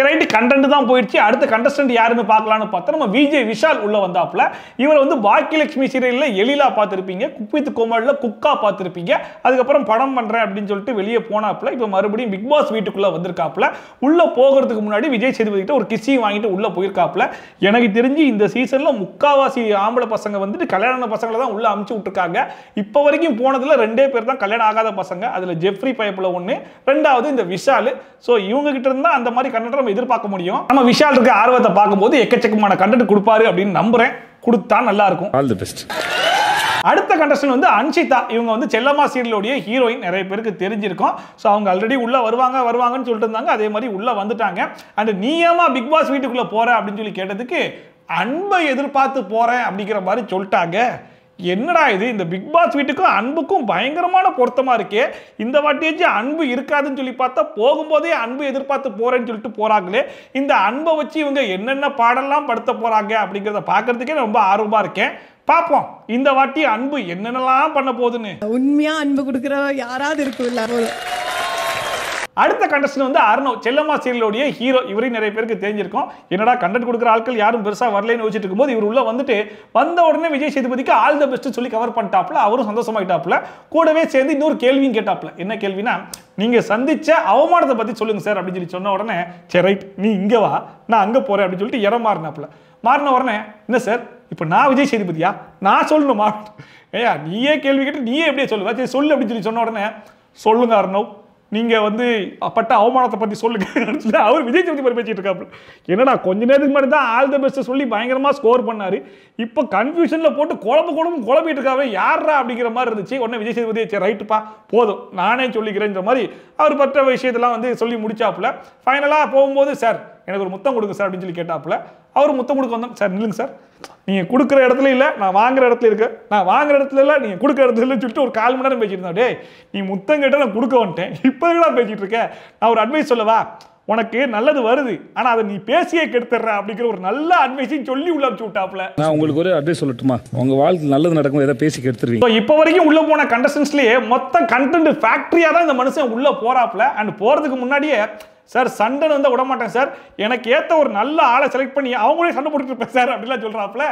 ரைட் கண்டென்ட் தான் போயிடுச்சு. அடுத்த கண்டஸ்டன்ட் யாருன்னு பார்க்கலாம்னு பார்த்தா நம்ம விஜய் விஷால் உள்ள வந்தாப்ல. இவர் வந்து பாக்கியலட்சுமி சீரியல்ல எழிலா பார்த்திருப்பீங்க, குக் வித் கோமாளில குக்கா பார்த்திருப்பீங்க, அதுக்கப்புறம் படம் பண்றேன் அப்படின்னு சொல்லிட்டு வெளியே போனாப்ல. இப்போ மறுபடியும் பிக் பாஸ் வீட்டுக்குள்ள வந்திருக்காப்ல. உள்ள போகிறதுக்கு முன்னாடி விஜய் சேதுபதி கிட்ட ஒரு கிஸ்ஸி வாங்கிட்டு உள்ள போயிருக்காப்ல. எனக்கு தெரிஞ்சு இந்த சீசன்ல முக்காவாசி ஆம்பளை பசங்க வந்துட்டு கல்யாண பசங்களை தான் உள்ள அமுச்சு விட்டுருக்காங்க. இப்போ வரைக்கும் போனதுல 2 பேர் தான் கல்யாணம் ஆகாத பசங்க, அதுல ஜெஃப்ரி பைப்ல ஒண்ணு, ரெண்டாவது இந்த விஷால். சோ இவங்க கிட்ட இருந்தா அந்த மாதிரி கண்டென்ட் நம்ம எதிர்பார்க்க முடியும். நம்ம விஷால் இருக்க ஆர்வத்தை பார்க்கும்போது எக்கச்சக்கமான கண்டென்ட் கொடுப்பாரு அப்படின்னு நம்புறேன், கொடுத்தா நல்லா இருக்கும். All the best. அடுத்த கண்டஸ்டன்ட் வந்து அன்ஷிதா, இவங்க வந்து செல்லம்மா சீரியலோடைய ஹீரோயின், நிறைய பேருக்கு தெரிஞ்சிருக்கும். ஸோ அவங்க ஆல்ரெடி உள்ள வருவாங்கன்னு சொல்லிட்டு இருந்தாங்க, அதே மாதிரி உள்ள வந்துட்டாங்க. அண்ட் நீ ஏமா பிக் பாஸ் வீட்டுக்குள்ள போற அப்படின்னு சொல்லி கேட்டதுக்கு அன்பை எதிர்பார்த்து போறேன் அப்படிங்கிற மாதிரி சொல்லிட்டாங்க. என்னடா இது, இந்த பிக் பாஸ் வீட்டுக்கும் அன்புக்கும் பயங்கரமான பொருத்தமா இருக்கே, இந்த வாட்டியாச்சு அன்பு இருக்காதுன்னு சொல்லி பார்த்தா போகும்போதே அன்பு எதிர்பார்த்து போறேன்னு சொல்லிட்டு போறாங்களே, இந்த அன்பை வச்சு இவங்க என்னென்ன பாடெல்லாம் படுத்த போறாங்க அப்படிங்கிறத பார்க்கறதுக்கே ரொம்ப ஆர்வமா இருக்கேன். பாப்போம் இந்த வாட்டி அன்பு என்னென்னலாம் பண்ண போகுதுன்னு. உண்மையா அன்பு கொடுக்குற யாராவது இருக்குல்ல. அடுத்த கண்டஸ்டன்ட் வந்து அர்ணவ், செல்லம்மா சீரியலோடைய ஹீரோ. இவரையும் நிறைய பேருக்கு தெரிஞ்சிருக்கும். என்னடா கண்டென்ட் கொடுக்குற ஆட்கள் யாரும் பெருசா வரலன்னு வச்சுட்டு இருக்கும்போது இவர் உள்ள வந்துட்டு வந்த உடனே விஜய் சேதுபதிக்கு ஆல் தி பெஸ்ட் சொல்லி கவர் பண்ணிட்டாப்ல. அவரும் சந்தோஷமாயிட்டாப்ல. கூடவே சேர்ந்து இன்னொரு கேள்வியும் கேட்டாப்ல. என்ன கேள்வினா, நீங்க சந்திச்ச அவமானத்தை பத்தி சொல்லுங்க சார் அப்படின்னு சொல்லி சொன்ன உடனே சரி ரைட் நீ இங்க வா நான் அங்க போறேன் அப்படின்னு சொல்லிட்டு இடம் மாறினாப்ல. மாறின உடனே என்ன சார் இப்போ நான் விஜய் சேதுபதியா நான் சொல்லணுமா, ஏயா நீயே கேள்வி கேட்டு நீயே எப்படியே சொல்லுவா, சரி சொல்லு அப்படின்னு சொல்லி சொன்ன உடனே சொல்லுங்க அர்ணவ் நீங்கள் வந்து பட்ட அவமானத்தை பற்றி சொல்லுங்க. அவர் விஜய் சேதுபதி மாதிரி பேசிட்டு இருக்காப்புல. என்னடா கொஞ்ச நேரத்துக்கு மாதிரி தான் ஆல் தி பெஸ்ட் சொல்லி பயங்கரமாக ஸ்கோர் பண்ணாரு, இப்போ கன்ஃபியூஷனில் போட்டு குழப்பிட்டு இருக்காரு யாரா அப்படிங்கிற மாதிரி இருந்துச்சு. உடனே விஜய் சேதுபதி சரி ரைட்டுப்பா போதும் நானே சொல்லிக்கிறேன்ற மாதிரி அவர் பற்ற விஷயத்தெல்லாம் வந்து சொல்லி முடிச்சாப்புல. ஃபைனலாக போகும்போது சார் எனக்கு ஒரு முத்தம் கொடுங்க சார் அப்படின்னு சொல்லி கேட்டாப்புல. அவர் முத்தம் கொடுக்க வந்தோம். சார் நில்லுங்க சார், நீங்கள் கொடுக்குற இடத்துல இல்லை நான் வாங்குற இடத்துல இருக்கு, நான் வாங்குற இடத்துல இல்லை நீங்கள் கொடுக்குற இடத்துல இல்லைன்னு சொல்லிட்டு ஒரு 1/4 மணி நேரம் பேசிட்டு இருந்தேன். டே நீ முத்தம் கேட்டால் நான் கொடுக்க வந்துட்டேன், இப்போ தான் பேசிட்டு இருக்கேன். நான் ஒரு அட்வைஸ் சொல்லவா, உனக்கு நல்லது வருது ஆனா அதை நீ பேசியே கெடுத்துற அப்படிங்கிற ஒரு நல்ல அட்வைஸையும் சொல்லி உள்ள அனுப்பிச்சு விட்டாப்ல. நான் உங்களுக்கு ஒரு அட்வைஸ் சொல்லட்டுமா, உங்க வாழ்க்கை நல்லது நடக்கும் ஏதாவது பேசி கெடுத்துருவீங்க. இப்போ வரைக்கும் உள்ள போன கண்டஸ்டன்ஸ்லயே மொத்த கண்டென்ட் ஃபேக்டரியா தான் இந்த மனுஷன் உள்ள போறாப்ல. அண்ட் போறதுக்கு முன்னாடியே சார் சண்டை வந்து விட மாட்டேன் சார், எனக்கு ஏற்ற ஒரு நல்ல ஆளை செலக்ட் பண்ணி அவங்களே சண்டை போட்டுட்டு இருப்பேன் சார் அப்படிலாம் சொல்றாப்ல.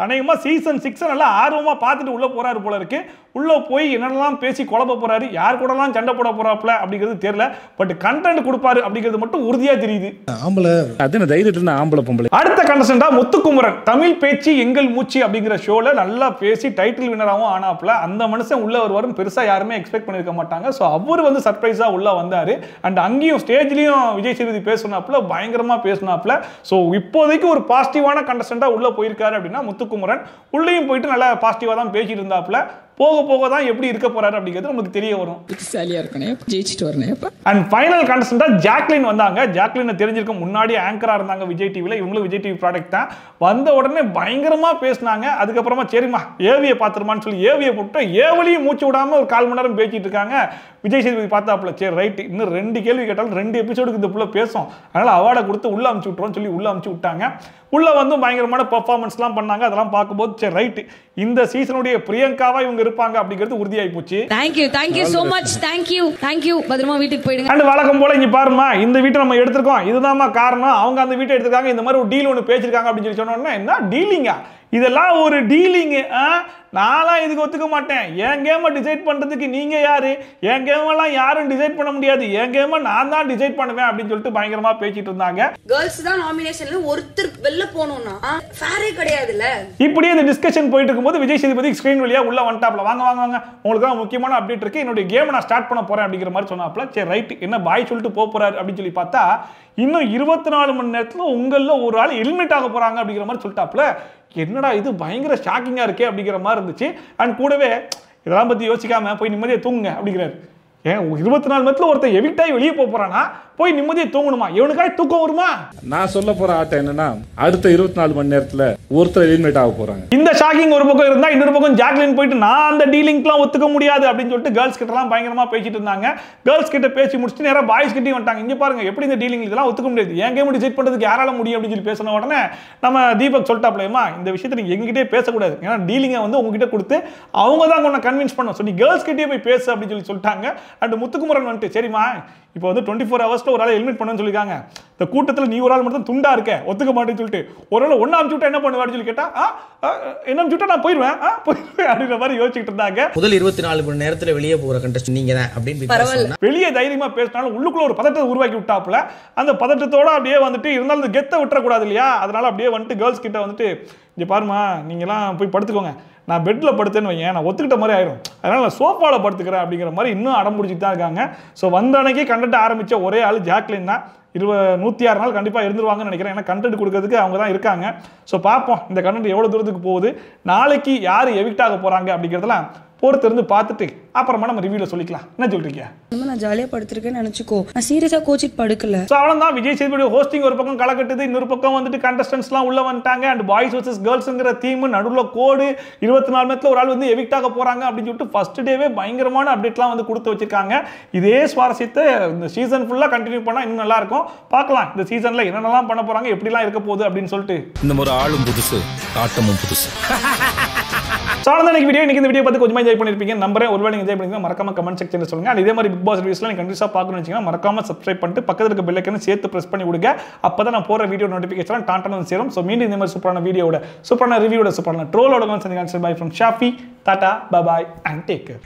அநேகமாக சீசன் 6 நல்லா ஆர்வமாக பார்த்துட்டு உள்ளே போறாரு போல இருக்கு. உள்ளே போய் என்னெல்லாம் பேசி குழப்ப போறாரு, யார் கூடலாம் சண்டை போட போறாப்ல அப்படிங்கிறது தெரியல. பட் கண்டென்ட் கொடுப்பாரு அப்படிங்கிறது மட்டும் உறுதியாக தெரியுது. ஆம்பளை அது தைரியத்துல ஆம்பளை பொம்பளை. அடுத்த கண்டஸ்டண்டா முத்துக்குமரன் தமிழ் பேச்சு எங்கள் மூச்சு அப்படிங்கிற ஷோல நல்லா பேசி டைட்டில் வினராகவும் ஆனாப்ல. அந்த மனுஷன் உள்ள வருவாருன்னு பெருசாக யாருமே எக்ஸ்பெக்ட் பண்ணியிருக்க மாட்டாங்க. ஸோ அவர் வந்து சர்ப்ரைஸாக உள்ள வந்தாரு. அண்ட் அங்கேயும் ஸ்டேஜ்லையும் விஜய் சேதுபதி பேசினாப்ல, பயங்கரமாக பேசினாப்ல. ஸோ இப்போதைக்கு ஒரு பாசிட்டிவான கண்டஸ்டண்டா உள்ள போயிருக்காரு அப்படின்னா முத்துக்குமரன். உள்ளேயும் போயிட்டு நல்லா பாசிட்டிவாக தான் பேசிட்டு இருந்தாப்ல. போக போக தான் எப்படி இருக்க போறாரு அப்படிங்கிறது நமக்கு தெரிய வரும். புத்திசாலியா இருக்கணும், ஜெயிச்சிட்டு வரணும். அண்ட் ஃபைனல் கண்டஸ்டண்டா ஜாக்லின் வந்தாங்க. ஜாக்லின் தெரிஞ்சிருக்க முன்னாடி ஆங்கரா இருந்தாங்க விஜய் டிவில. இவங்களும் விஜய் டிவி ப்ராடக்ட் தான். வந்த உடனே பயங்கரமா பேசினாங்க. அதுக்கப்புறமா சரிம்மா ஏவியை பார்த்துருமான்னு சொல்லி ஏவியை போட்டு ஏவலையும் மூச்சு விடாம ஒரு 1/4 மணி நேரம் பேசிட்டு இருக்காங்க. விஜய் சேதுபதி பார்த்தாப்புல சரி ரைட் இன்னும் 2 கேள்வி கேட்டாலும் 2 எபிசோடுக்கு இந்த புள்ள பேசும், அதனால அவார்டை கொடுத்து உள்ள அமுச்சு விட்டுறோம்னு சொல்லி உள்ள அமுச்சு விட்டாங்க. உள்ள வந்து பயங்கரமான பெர்ஃபார்மன்ஸ்லாம் பண்ணாங்க. அதெல்லாம் பார்க்கும்போது சரி ரைட் இந்த சீசனுடைய பிரியங்காவா இவங்க இருப்பாங்க அப்படிங்கிறது உறுதியாகி போச்சு. Thank you so much. தேங்க்யூ பத்திரமா வீட்டுக்கு போயிடுங்க. அண்ட் வழக்கம் போல இங்க பாருமா இந்த வீட்டை நம்ம எடுத்திருக்கோம், இதுதான்மா காரணம், அவங்க அந்த வீட்டை எடுத்திருக்காங்க, இந்த மாதிரி ஒரு டீல் ஒன்று பேசிருக்காங்க அப்படின்னு சொல்லி சொன்னோன்னா என்ன டீலிங்கா, இதெல்லாம் ஒரு டீலிங்கு. நான்லாம் இதுக்கு ஒத்துக்க மாட்டேன். என் கேமை டிசைட் பண்றதுக்கு நீங்க யாரு, என் கேமெல்லாம் யாரும் டிசைட் பண்ண முடியாது, என் கேமை நான் தான் டிசைட் பண்ணுவேன் அப்படின்னு சொல்லிட்டு பயங்கரமா பேசிட்டு இருந்தாங்க. கேர்ள்ஸ் தான் நாமினேஷன்ல ஒருத்தர் வெளில போனோம்னா ஃபேரே கிடையாதுல்ல. இப்படியே இந்த டிஸ்கஷன் போயிட்டு இருக்கும்போது விஜய் சேதுபதி ஸ்கிரீன் வழியா உள்ள வந்துட்டாப்ல. வாங்க உங்களுக்கு தான் முக்கியமான அப்டேட் இருக்கு, என்னுடைய கேமை நான் ஸ்டார்ட் பண்ண போறேன் அப்படிங்கிற மாதிரி சொன்னாப்ல. சரி ரைட் என்ன பாய் சொல்லிட்டு போறாரு அப்படின்னு சொல்லி பார்த்தா இன்னும் 24 மணி நேரத்துல உங்கள ஒரு ஆள் எலிமினேட் ஆக போறாங்க அப்படிங்கிற மாதிரி சொல்லிட்டாப்ல. என்னடா இது பயங்கர ஷாக்கிங்கா இருக்கே அப்படிங்கிற மாதிரி இருந்துச்சு. அண்ட் கூடவே இதெல்லாம் பத்தி யோசிக்காம போய் நிம்மதியா தூங்குங்க அப்படிங்கிறாரு. ஏன் 24 மணி நேரத்துல ஒருத்தர் எவிக்டாய் வெளியே போறானா, போய் நிம்மதியா தூங்கணுமா, எவனுக்காய் தூக்கம் வருமா? நான் சொல்ல போற ஆட்டம் என்னன்னா அடுத்த 24 மணி நேரத்துல ஒருத்தர் எலிமினேட் ஆக போறாங்க. இந்த ஷாக்கிங் ஒரு பக்கம் இருந்தா இன்னொரு பக்கம் ஜாக்லின் போயிட்டு நான் அந்த டீலிங்க்லாம் ஒத்துக்க முடியாது அப்படின்னு சொல்லிட்டு கேர்ள்ஸ் கிட்ட எல்லாம் பயங்கரமா பேசிட்டு இருந்தாங்க. கேர்ள்ஸ் கிட்ட பேசி முடிச்சுட்டு நேரா பாய்ஸ் கிட்டயும் வந்துட்டாங்க. இங்க பாருங்க எப்படி இந்த டீலிங் இதெல்லாம் ஒத்துக்க முடியாது, என் கேம் டிசைட் பண்றதுக்கு யாரால முடியும் அப்படின்னு சொல்லி பேசின உடனே நம்ம தீபக் சொல்லிட்டாப்லமா இந்த விஷயத்தை நீங்க எங்ககிட்டே பேசக்கூடாது, ஏன்னா டீலிங்கை வந்து உங்ககிட்ட கொடுத்து அவங்க தான் உன்னை கன்வின்ஸ் பண்ணணும், ஸோ நீ கேர்ள்ஸ் கிட்டே போய் பேசு அப்படின்னு சொல்லிட்டாங்க. அண்ட் முத்துக்குமரன் வந்துட்டு சரிம்மா இப்போ வந்து 24 ஹவர்ஸ்ல ஒரு ஆள் எலிமினேட் பண்ணணும்னு சொல்லிருக்காங்க, இந்த கூட்டத்தில் நீ ஒரு ஆள் மட்டும் துண்டா இருக்க ஒத்துக்க மாட்டேன்னு சொல்லிட்டு ஒரு ஆள் ஒண்ணா அமுச்சு விட்டா என்ன பண்ணுவான்னு சொல்லி கேட்டா என்ன அமுச்சு விட்டா நான் போயிடுவேன் அப்படின்ற மாதிரி யோசிச்சுட்டு இருந்தாங்க. முதல் 24 மணி நேரத்துல வெளியே போற கண்டஸ்ட் நீங்க தான் அப்படின்னு வெளியே தைரியமா பேசினாலும் உள்ளுக்குள்ள ஒரு பதட்டத்தை உருவாக்கி விட்டாப்புல. அந்த பதட்டத்தோட அப்படியே வந்துட்டு இருந்தாலும் இந்த கெத்தை விட்டுறக்கூடாது இல்லையா, அதனால அப்படியே வந்துட்டு கேர்ள்ஸ் கிட்ட வந்துட்டு இங்க பாருமா நீங்களாம் போய் படுத்துக்கோங்க, நான் பெட்டில் படுத்தேன்னு வையேன் நான் ஒத்துக்கிட்ட மாதிரி ஆயிரும், அதனால் நான் சோஃபாவில் படுத்துக்கிறேன் அப்படிங்கிற மாதிரி இன்னும் அடம் பிடிச்சிட்டு தான் இருக்காங்க. ஸோ வந்த அன்னைக்கு கண்டென்ட் ஆரம்பித்த ஒரே ஆள் ஜாக்லின் தான். 106 நாள் கண்டிப்பாக இருந்துருவாங்கன்னு நினைக்கிறேன், ஏன்னா கண்டென்ட் கொடுக்கறதுக்கு அவங்க தான் இருக்காங்க. ஸோ பார்ப்போம் இந்த கண்டென்ட் எவ்வளோ தூரத்துக்கு போகுது, நாளைக்கு யார் எவிக்ட் ஆக போகிறாங்க அப்படிங்கிறதெல்லாம் பொறுத்து இருந்து பார்த்துட்டு அப்புறமா நம்ம ரிவ்யூல சொல்லிக்கலாம். என்ன சொல்றீங்க? நான் ஜாலியா படுத்திருக்கேன்னு நினைச்சுக்கோ, நான் சீரியஸா கோச்சிட்டு படுக்கல. சோ அவ்வளவுதான் விஜய் சேதுபதி ஹோஸ்டிங் ஒரு பக்கம் கலக்கட்டுது, இன்னொரு பக்கம் வந்துட்டு கண்டஸ்டன்ட்ஸ்லாம் உள்ள வந்துட்டாங்க. அண்ட் பாய்ஸ் வர்சஸ் கேர்ள்ஸ்ங்கிற தீம் நடுவுல கோடு 24 மணி நேரத்துல ஒரு ஆள் வந்து எவிக்ட் ஆக போறாங்க அப்படின்னு சொல்லிட்டு ஃபர்ஸ்ட் டேவே பயங்கரமான அப்டேட்லாம் வந்து கொடுத்து வச்சிருக்காங்க. இதே சுவாரஸ்யத்தை இந்த சீசன் ஃபுல்லா கண்டினியூ பண்ணா இன்னும் நல்லா இருக்கும். பார்க்கலாம் இந்த சீசன்ல என்னென்னலாம் பண்ண போறாங்க, எப்படிலாம் இருக்க போகுது அப்படின்னு சொல்லிட்டு. இந்த ஒரு ஆளும் புதுசு ஆட்டமும் புதுசு. இன்னைக்கு இந்த வீடியோ பார்த்து கொஞ்சமா என்ஜாய் பண்ணிருப்பீங்க நம்புறேன். ஒருவேளை என்ஜாய் பண்ணிருந்தா மறக்காம கமெண்ட் செக்ஷன்ல சொல்லுங்க. அண்ட் இதே மாதிரி பிக் பாஸ் ரிவ்யூஸ்லாம் நீங்க கண்டிப்பா பார்க்கணும்னு வச்சீங்கன்னா மறக்காம சப்ஸ்கிரைப் பண்ணிட்டு பக்கத்துல இருக்க பெல் ஐகானை சேர்த்து பிரஸ் பண்ணி விடுங்க. அப்பதான் நான் போற வீடியோ நோட்டிபிகேஷன் டான்டான சேரும். சோ மீண்டும் இந்த மாதிரி சூப்பரான வீடியோட சூப்பரான ரிவ்யூட சூப்பரான ட்ரோலோட சந்திக்கிறேன். Bye from Shafi, tata, bye bye and take care.